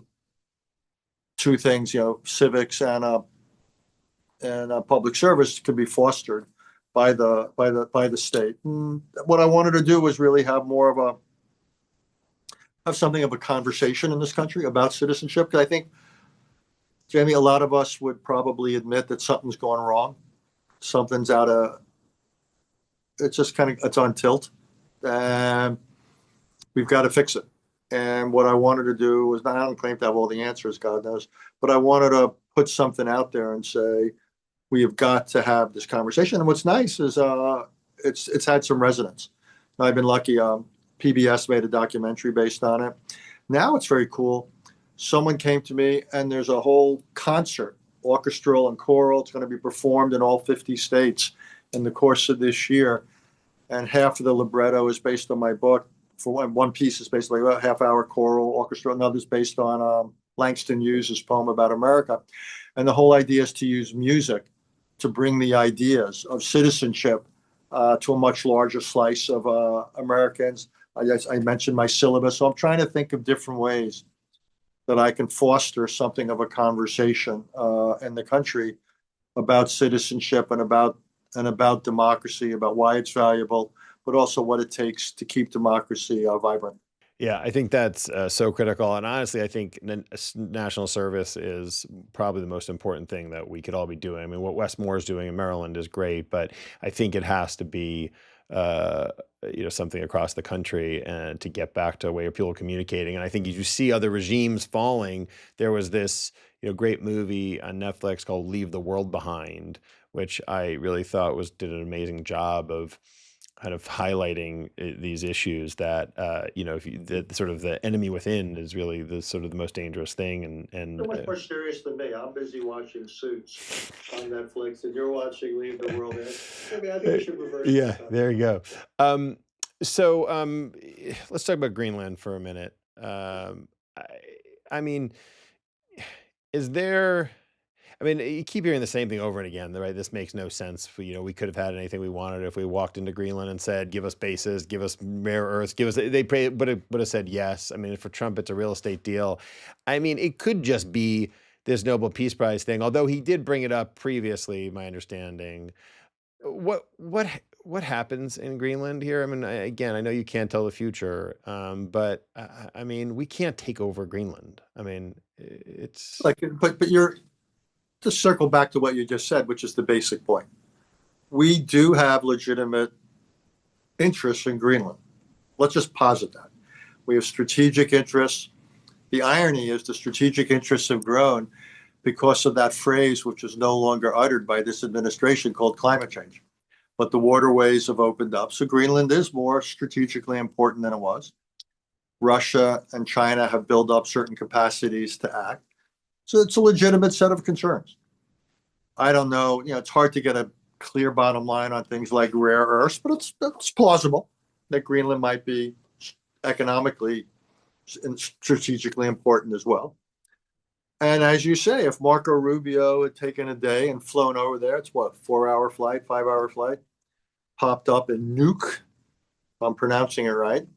two things, civics and public service can be fostered by the state. And what I wanted to do was really have something of a conversation in this country about citizenship, because I think, Jamie, a lot of us would probably admit that something's going wrong. Something's it's on tilt. And we've got to fix it. And what I wanted to do was, I don't claim to have all the answers, God knows, but I wanted to put something out there and say, we have got to have this conversation. And what's nice is it's had some resonance. I've been lucky. PBS made a documentary based on it. Now it's very cool. Someone came to me and there's a whole concert, orchestral and choral. It's going to be performed in all 50 states in the course of this year. And half of the libretto is based on my book. For one piece is basically a half-hour choral orchestra. Another is based on Langston Hughes' poem about America. And the whole idea is to use music to bring the ideas of citizenship to a much larger slice of Americans. I mentioned my syllabus, so I'm trying to think of different ways that I can foster something of a conversation in the country about citizenship and about democracy, about why it's valuable, but also what it takes to keep democracy vibrant. Yeah, I think that's so critical. And honestly, I think national service is probably the most important thing that we could all be doing. I mean, what Westmore is doing in Maryland is great, but I think it has to be something across the country and to get back to a way of people communicating. And I think as you see other regimes falling, there was this great movie on Netflix called Leave the World Behind, which I really thought did an amazing job of kind of highlighting these issues that the sort of the enemy within is really the sort of the most dangerous thing. And You're much more serious than me. I'm busy watching Suits on Netflix, and you're watching Leave the World In. I mean, I think we should reverse. Yeah, there you go. So let's talk about Greenland for a minute. I mean, is there? I mean, you keep hearing the same thing over and again, right? This makes no sense. We could have had anything we wanted if we walked into Greenland and said, "Give us bases, give us rare earths, give us." Would have said yes. I mean, for Trump, it's a real estate deal. I mean, it could just be this Nobel Peace Prize thing. Although he did bring it up previously, my understanding. What happens in Greenland here? I mean, again, I know you can't tell the future, but I mean, we can't take over Greenland. I mean, it's but you're. To circle back to what you just said, which is the basic point. We do have legitimate interests in Greenland. Let's just posit that. We have strategic interests. The irony is the strategic interests have grown because of that phrase, which is no longer uttered by this administration, called climate change. But the waterways have opened up. So Greenland is more strategically important than it was. Russia and China have built up certain capacities to act. So it's a legitimate set of concerns. I don't know, it's hard to get a clear bottom line on things like rare earths, but it's plausible that Greenland might be economically and strategically important as well. And as you say, if Marco Rubio had taken a day and flown over there, it's what, 4-hour flight, 5-hour flight, popped up in Nuuk, if I'm pronouncing it right,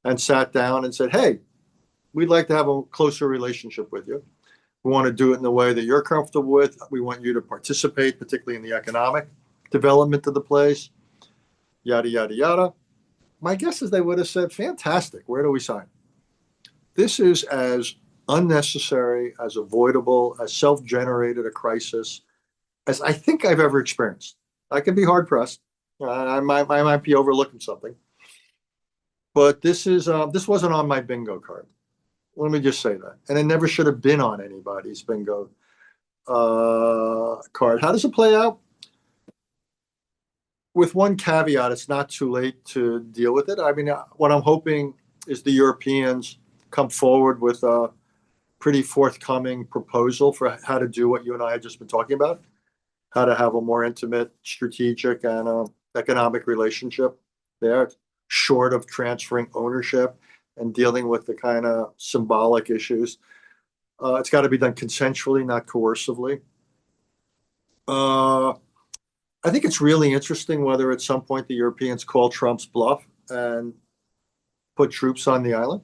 and sat down and said, hey, we'd like to have a closer relationship with you. We want to do it in the way that you're comfortable with. We want you to participate, particularly in the economic development of the place, yada, yada, yada. My guess is they would have said, fantastic, where do we sign? This is as unnecessary, as avoidable, as self-generated a crisis as I think I've ever experienced. I can be hard-pressed. I might be overlooking something. But this wasn't on my bingo card. Let me just say that. And it never should have been on anybody's bingo card. How does it play out? With one caveat, it's not too late to deal with it. I mean, what I'm hoping is the Europeans come forward with a pretty forthcoming proposal for how to do what you and I have just been talking about, how to have a more intimate, strategic, and economic relationship there, short of transferring ownership and dealing with the kind of symbolic issues. It's got to be done consensually, not coercively. I think it's really interesting whether at some point the Europeans call Trump's bluff and put troops on the island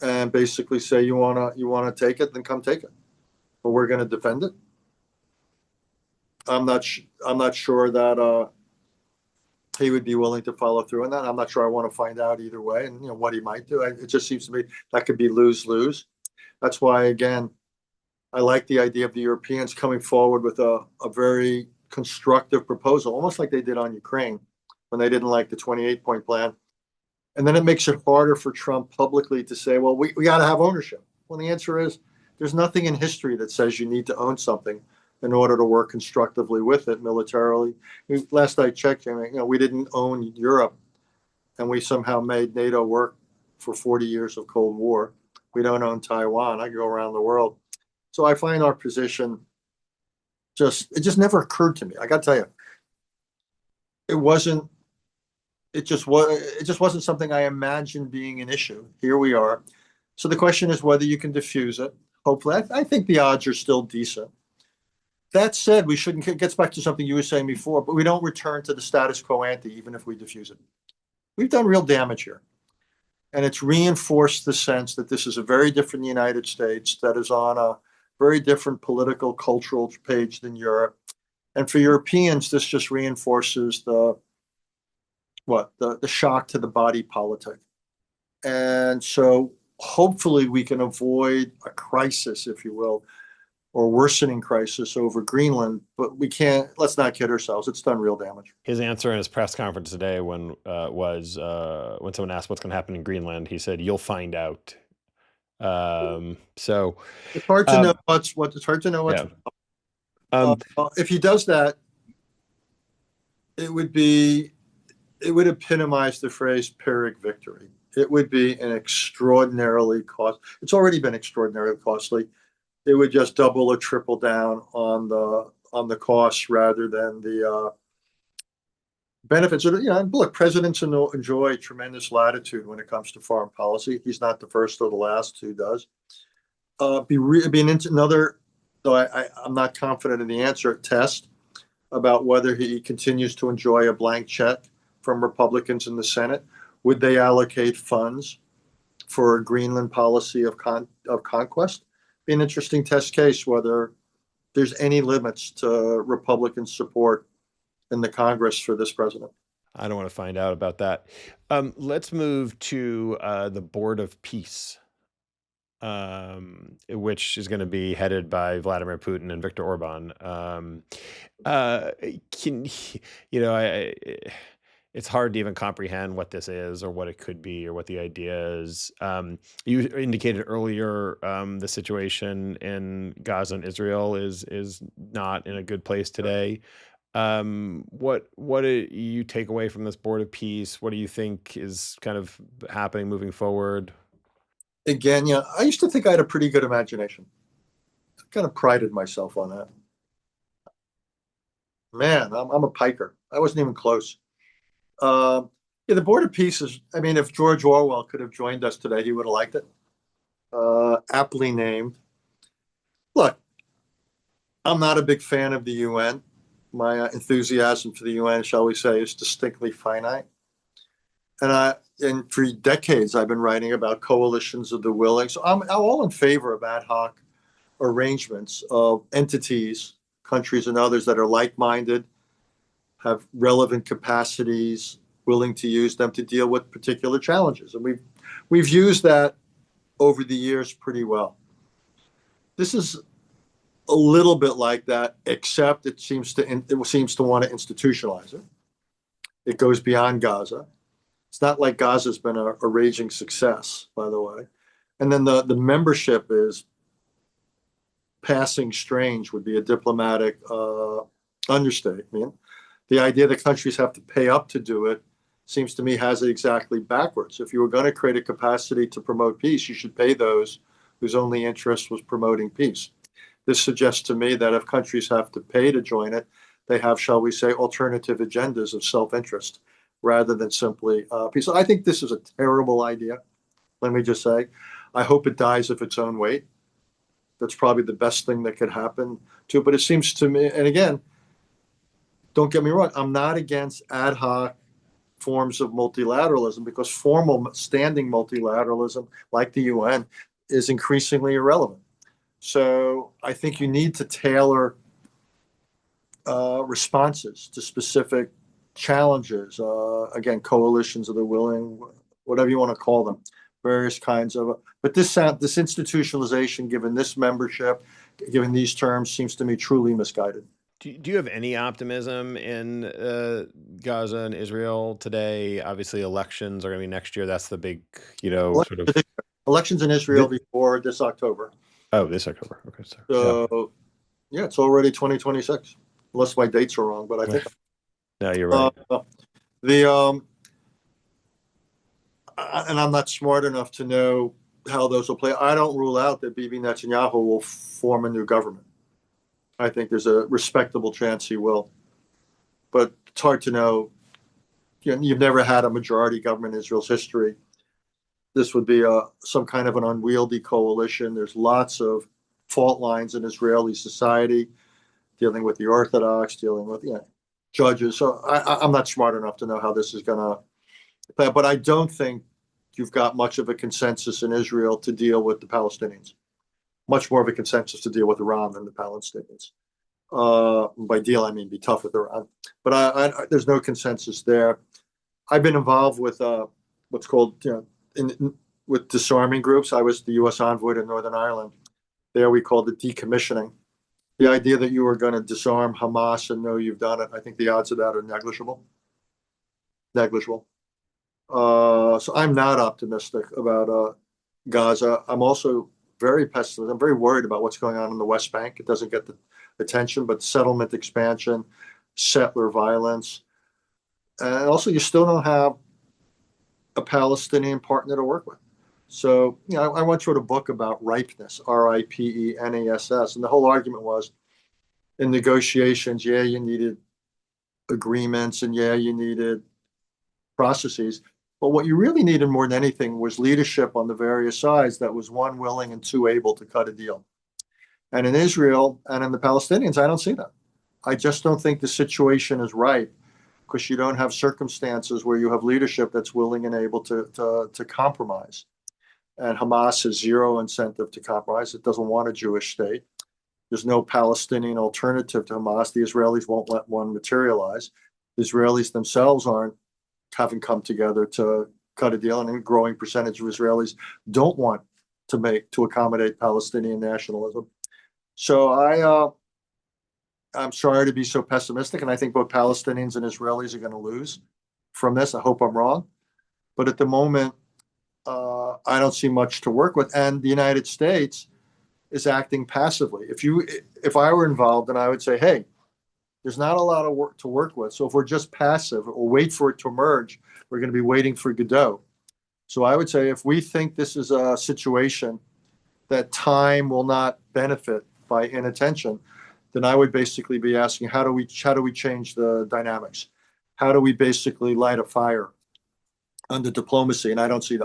and basically say, you wanna take it, then come take it, but we're going to defend it. I'm not sure that he would be willing to follow through on that. I'm not sure I want to find out either way, and what he might do. It just seems to me that could be lose-lose. That's why, again, I like the idea of the Europeans coming forward with a very constructive proposal, almost like they did on Ukraine when they didn't like the 28-point plan. And then it makes it harder for Trump publicly to say, well, we got to have ownership. Well, the answer is there's nothing in history that says you need to own something in order to work constructively with it militarily. Last I checked, we didn't own Europe, and we somehow made NATO work for 40 years of Cold War. We don't own Taiwan. I go around the world. So I find our position it just never occurred to me. I got to tell you, it just wasn't something I imagined being an issue. Here we are. So the question is whether you can diffuse it. Hopefully, I think the odds are still decent. That said, we shouldn't. It gets back to something you were saying before, but we don't return to the status quo ante, even if we diffuse it. We've done real damage here. And it's reinforced the sense that this is a very different United States that is on a very different political, cultural page than Europe. And for Europeans, this just reinforces the shock to the body politic. And so hopefully we can avoid a crisis, if you will, or worsening crisis over Greenland, but we can't. Let's not kid ourselves. It's done real damage. His answer in his press conference today, when someone asked what's going to happen in Greenland, he said, "You'll find out." So it's hard to know what's. It's hard to know what's. Yeah. If he does that, it would epitomize the phrase Pyrrhic victory. It would be an extraordinarily cost. It's already been extraordinarily costly. It would just double or triple down on the costs rather than the benefits. Look, presidents enjoy tremendous latitude when it comes to foreign policy. He's not the first or the last who does. Another, though I'm not confident in the answer, test about whether he continues to enjoy a blank check from Republicans in the Senate. Would they allocate funds for a Greenland policy of conquest? Be an interesting test case whether there's any limits to Republican support in the Congress for this president. I don't want to find out about that. Let's move to the Board of Peace, which is going to be headed by Vladimir Putin and Viktor Orban. It's hard to even comprehend what this is or what it could be or what the idea is. You indicated earlier the situation in Gaza and Israel is not in a good place today. What do you take away from this Board of Peace? What do you think is kind of happening moving forward? Again, I used to think I had a pretty good imagination. I kind of prided myself on that. Man, I'm a piker. I wasn't even close. The Board of Peace is, if George Orwell could have joined us today, he would have liked it. Aptly named. Look, I'm not a big fan of the UN. My enthusiasm for the UN, shall we say, is distinctly finite. And for decades, I've been writing about coalitions of the willing. So I'm all in favor of ad hoc arrangements of entities, countries, and others that are like-minded, have relevant capacities, willing to use them to deal with particular challenges. And we've used that over the years pretty well. This is a little bit like that, except it seems to want to institutionalize it. It goes beyond Gaza. It's not like Gaza's been a raging success, by the way. And then the membership is passing strange, would be a diplomatic understatement. The idea that countries have to pay up to do it seems to me has it exactly backwards. If you were going to create a capacity to promote peace, you should pay those whose only interest was promoting peace. This suggests to me that if countries have to pay to join it, they have, shall we say, alternative agendas of self-interest rather than simply peace. So I think this is a terrible idea, let me just say. I hope it dies of its own weight. That's probably the best thing that could happen to it. But it seems to me, and again, don't get me wrong, I'm not against ad hoc forms of multilateralism, because formal standing multilateralism, like the UN, is increasingly irrelevant. So I think you need to tailor responses to specific challenges. Again, coalitions of the willing, whatever you want to call them, various kinds of. But this institutionalization, given this membership, given these terms, seems to me truly misguided. Do you have any optimism in Gaza and Israel today? Obviously, elections are going to be next year. That's the big, sort of. Elections in Israel before this October. Oh, this October. Okay, so yeah, it's already 2026, unless my dates are wrong. But I think no, you're right. The and I'm not smart enough to know how those will play. I don't rule out that Bibi Netanyahu will form a new government. I think there's a respectable chance he will, but it's hard to know. You've never had a majority government in Israel's history. This would be some kind of an unwieldy coalition. There's lots of fault lines in Israeli society, dealing with the Orthodox, dealing with judges. So I'm not smart enough to know how this is going to play. But I don't think you've got much of a consensus in Israel to deal with the Palestinians. Much more of a consensus to deal with Iran than the Palestinians. By deal, I mean be tough with Iran. But there's no consensus there. I've been involved with what's called, with disarming groups. I was the U.S. envoy to Northern Ireland. There we called it decommissioning. The idea that you were going to disarm Hamas and know you've done it, I think the odds of that are negligible. Negligible. So I'm not optimistic about Gaza. I'm also very pessimistic. I'm very worried about what's going on in the West Bank. It doesn't get the attention, but settlement expansion, settler violence. And also, you still don't have a Palestinian partner to work with. So, I once wrote a book about ripeness, RIPENESS. And the whole argument was in negotiations, you needed agreements and you needed processes. But what you really needed more than anything was leadership on the various sides that was one, willing, and two, able to cut a deal. And in Israel and in the Palestinians, I don't see that. I just don't think the situation is ripe because you don't have circumstances where you have leadership that's willing and able to compromise. And Hamas has zero incentive to compromise. It doesn't want a Jewish state. There's no Palestinian alternative to Hamas. The Israelis won't let one materialize. The Israelis themselves haven't come together to cut a deal, and a growing percentage of Israelis don't want to accommodate Palestinian nationalism. So I'm sorry to be so pessimistic, and I think both Palestinians and Israelis are going to lose from this. I hope I'm wrong, but at the moment, I don't see much to work with, and the United States is acting passively. If I were involved, then I would say, hey, there's not a lot of work to work with. So if we're just passive or wait for it to emerge, we're going to be waiting for Godot. So I would say if we think this is a situation that time will not benefit by inattention, then I would basically be asking, how do we change the dynamics? How do we basically light a fire under diplomacy? And I don't see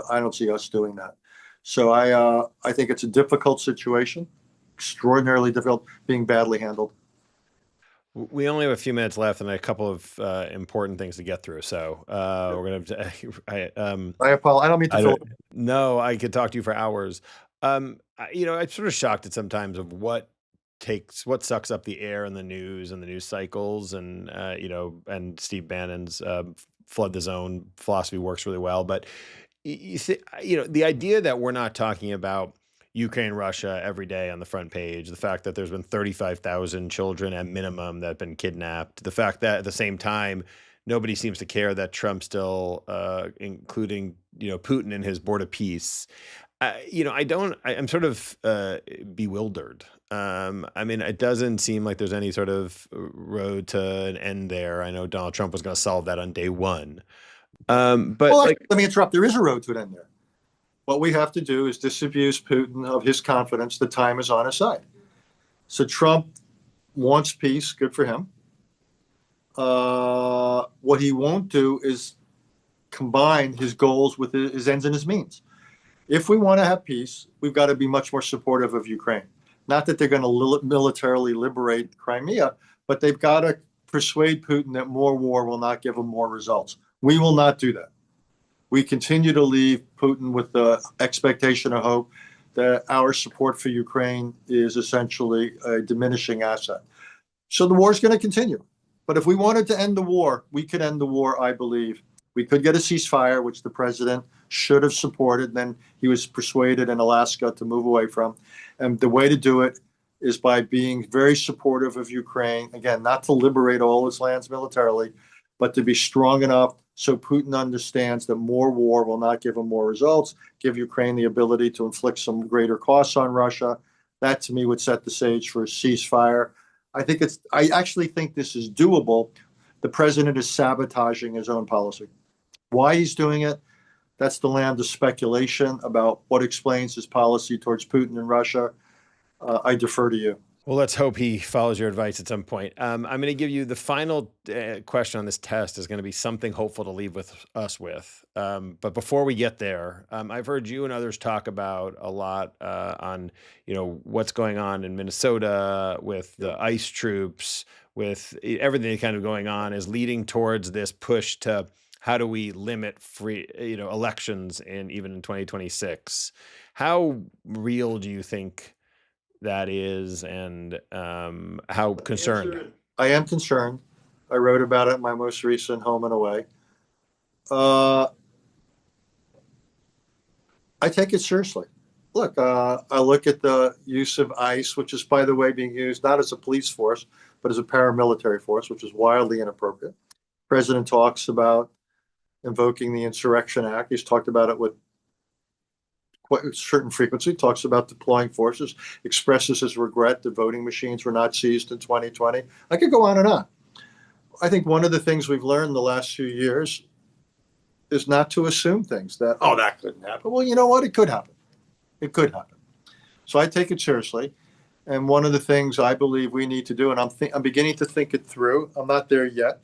us doing that. So I think it's a difficult situation, extraordinarily difficult, being badly handled. We only have a few minutes left and a couple of important things to get through. So we're going to. I apologize. I don't mean to. No, I could talk to you for hours. I'm sort of shocked at sometimes of what sucks up the air in the news and the news cycles, and and Steve Bannon's flood the zone philosophy works really well. But the idea that we're not talking about Ukraine, Russia every day on the front page, the fact that there's been 35,000 children at minimum that have been kidnapped, the fact that at the same time, nobody seems to care that Trump still, including, Putin in his board of peace. I'm sort of bewildered. It doesn't seem like there's any sort of road to an end there. I know Donald Trump was going to solve that on day one. Let me interrupt. There is a road to an end there. What we have to do is disabuse Putin of his confidence that time is on his side. So Trump wants peace. Good for him. What he won't do is combine his goals with his ends and his means. If we want to have peace, we've got to be much more supportive of Ukraine. Not that they're going to militarily liberate Crimea, but they've got to persuade Putin that more war will not give him more results. We will not do that. We continue to leave Putin with the expectation or hope that our support for Ukraine is essentially a diminishing asset. So the war is going to continue. But if we wanted to end the war, we could end the war, I believe. We could get a ceasefire, which the president should have supported. Then he was persuaded in Alaska to move away from. And the way to do it is by being very supportive of Ukraine. Again, not to liberate all its lands militarily, but to be strong enough so Putin understands that more war will not give him more results, give Ukraine the ability to inflict some greater costs on Russia. That to me would set the stage for a ceasefire. I actually think this is doable. The president is sabotaging his own policy. Why he's doing it, that's the land of speculation about what explains his policy towards Putin and Russia. I defer to you. Well, let's hope he follows your advice at some point. I'm going to give you the final question on this test is going to be something hopeful to leave with us with. But before we get there, I've heard you and others talk about a lot on, what's going on in Minnesota with the ICE troops, with everything kind of going on is leading towards this push to how do we limit free, elections even in 2026? How real do you think that is, and how concerned? I am concerned. I wrote about it in my most recent Home and Away. I take it seriously. Look, I look at the use of ICE, which is, by the way, being used not as a police force, but as a paramilitary force, which is wildly inappropriate. The president talks about invoking the Insurrection Act. He's talked about it with quite a certain frequency, talks about deploying forces, expresses his regret that voting machines were not seized in 2020. I could go on and on. I think one of the things we've learned in the last few years is not to assume things that, that couldn't happen. Well, you know what? It could happen. It could happen. So I take it seriously. And one of the things I believe we need to do, and I'm beginning to think it through, I'm not there yet,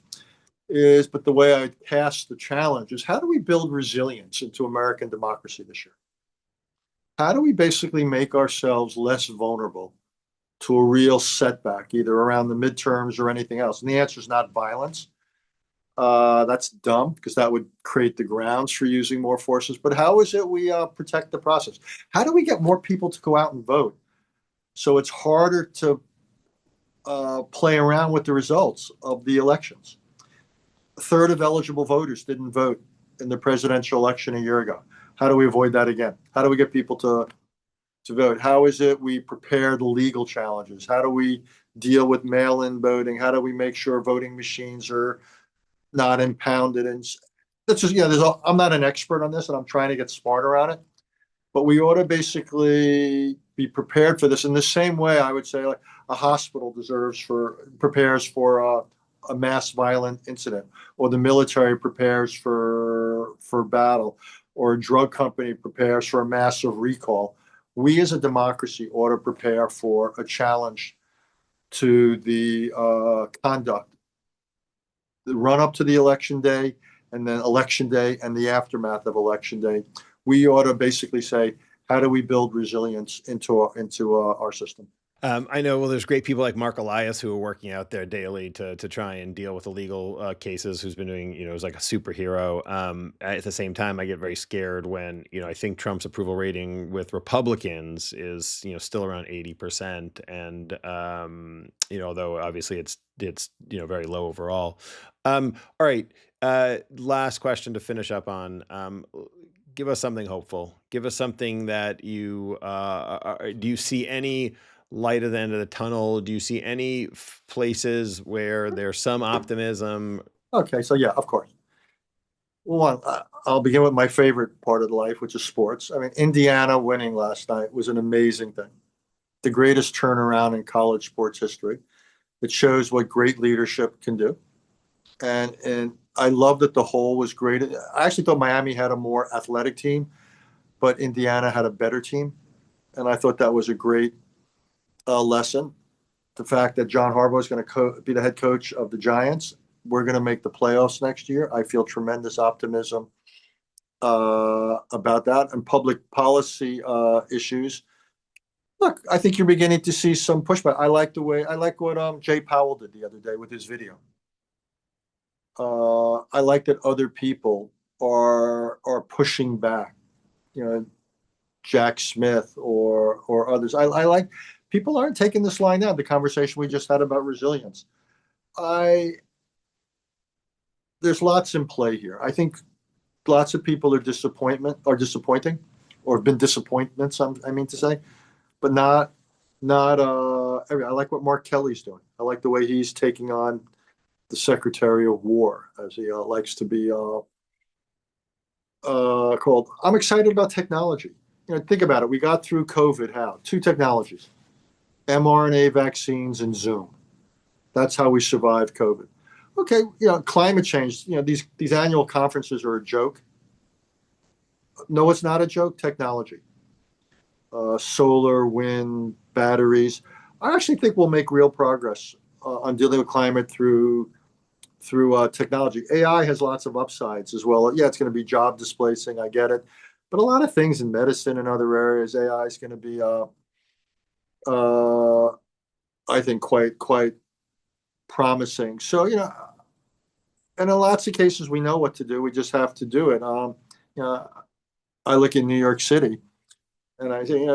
but the way I pass the challenge is how do we build resilience into American democracy this year? How do we basically make ourselves less vulnerable to a real setback, either around the midterms or anything else? And the answer is not violence. That's dumb because that would create the grounds for using more forces. But how is it we protect the process? How do we get more people to go out and vote so it's harder to play around with the results of the elections? A third of eligible voters didn't vote in the presidential election a year ago. How do we avoid that again? How do we get people to vote? How is it we prepare the legal challenges? How do we deal with mail-in voting? How do we make sure voting machines are not impounded? And that's just, I'm not an expert on this and I'm trying to get smarter on it, but we ought to basically be prepared for this in the same way I would say like a hospital prepares for a mass violent incident, or the military prepares for battle, or a drug company prepares for a massive recall. We as a democracy ought to prepare for a challenge to the conduct, the run up to the election day, and then election day and the aftermath of election day. We ought to basically say, how do we build resilience into our system? I know, well, there's great people like Mark Elias who are working out there daily to try and deal with illegal cases, who's been doing, is like a superhero. At the same time, I get very scared when, I think Trump's approval rating with Republicans is, still around 80%. And, although obviously it's very low overall. All right. Last question to finish up on. Give us something hopeful. Give us something that do you see any light at the end of the tunnel? Do you see any places where there's some optimism? Okay, so yeah, of course. Well, I'll begin with my favorite part of life, which is sports. I mean, Indiana winning last night was an amazing thing. The greatest turnaround in college sports history. It shows what great leadership can do. And I love that the whole was great. I actually thought Miami had a more athletic team, but Indiana had a better team. And I thought that was a great lesson. The fact that John Harbaugh is going to be the head coach of the Giants. We're going to make the playoffs next year. I feel tremendous optimism about that. And public policy issues. Look, I think you're beginning to see some pushback. I like what Jay Powell did the other day with his video. I like that other people are pushing back. Jack Smith or others. I like people aren't taking this line out. The conversation we just had about resilience. There's lots in play here. I think lots of people are disappointing, or have been disappointments. I mean to say, but not I like what Mark Kelly's doing. I like the way he's taking on the Secretary of War, as he likes to be called. I'm excited about technology. Think about it. We got through COVID. How? Two technologies: mRNA vaccines and Zoom. That's how we survived COVID. Okay, climate change. These annual conferences are a joke. No, it's not a joke. Technology, solar, wind, batteries. I actually think we'll make real progress on dealing with climate through technology. AI has lots of upsides as well. Yeah, it's going to be job displacing. I get it, but a lot of things in medicine and other areas, AI is going to be, I think, quite promising. So and in lots of cases, we know what to do. We just have to do it. I look in New York City, and I say,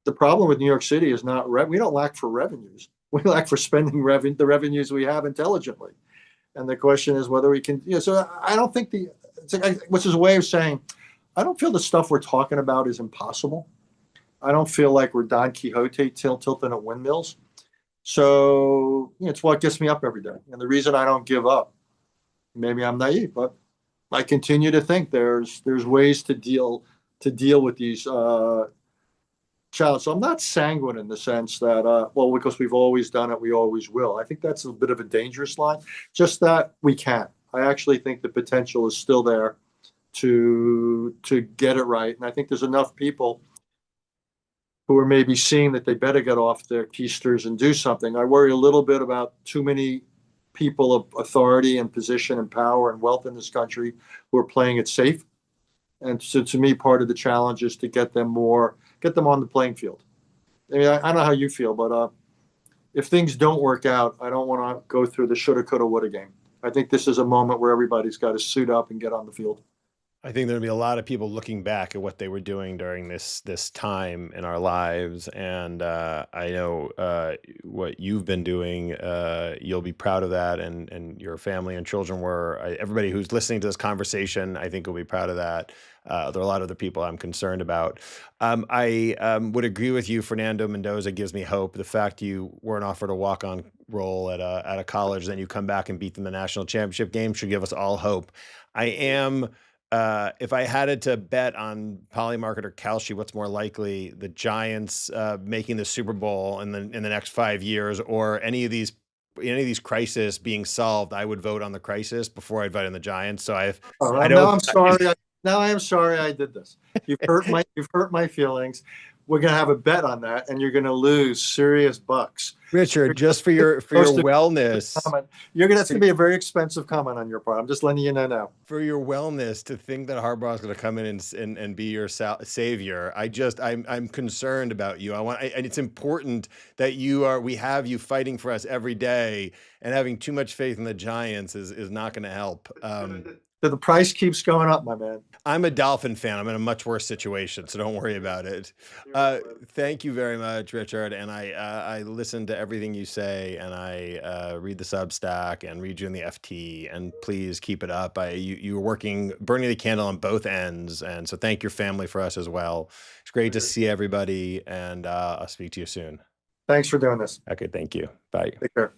the problem with New York City is not we don't lack for revenues. We lack for spending the revenues we have intelligently. And the question is whether we can. So I don't think which is a way of saying, I don't feel the stuff we're talking about is impossible. I don't feel like we're Don Quixote tilting at windmills. So it's what gets me up every day. And the reason I don't give up, maybe I'm naive, but I continue to think there's ways to deal with these challenges. So I'm not sanguine in the sense that, because we've always done it, we always will. I think that's a bit of a dangerous line, just that we can. I actually think the potential is still there to get it right. And I think there's enough people who are maybe seeing that they better get off their keisters and do something. I worry a little bit about too many people of authority and position and power and wealth in this country who are playing it safe. And so to me, part of the challenge is to get them on the playing field. I mean, I don't know how you feel, but if things don't work out, I don't want to go through the shoulda, coulda, woulda game. I think this is a moment where everybody's got to suit up and get on the field. I think there'll be a lot of people looking back at what they were doing during this time in our lives, and I know what you've been doing. You'll be proud of that, and your family and children were. Everybody who's listening to this conversation, I think, will be proud of that. There are a lot of other people I'm concerned about. I would agree with you. Fernando Mendoza gives me hope. The fact you weren't offered a walk-on role at a college, then you come back and beat them in the national championship game should give us all hope. I am. If I had to bet on Polymarket or Kalshi, what's more likely, the Giants making the Super Bowl in the next 5 years, or any of these crises being solved, I would vote on the crisis before I'd vote on the Giants. So now I'm sorry. Now I am sorry I did this. You've hurt my feelings. We're gonna have a bet on that, and you're gonna lose serious bucks. Richard, just for your wellness, that's gonna be a very expensive comment on your part. I'm just letting you know now. For your wellness, to think that Harbaugh is going to come in and be your savior, I'm concerned about you. And it's important that we have you fighting for us every day, and having too much faith in the Giants is not going to help. The price keeps going up, my man. I'm a Dolphin fan. I'm in a much worse situation, so don't worry about it. Thank you very much, Richard. And I listen to everything you say, and I read the Substack and read you in the FT. And please keep it up. You were burning the candle on both ends, and so thank your family for us as well. It's great to see everybody, and I'll speak to you soon. Thanks for doing this. Okay, thank you. Bye. Take care.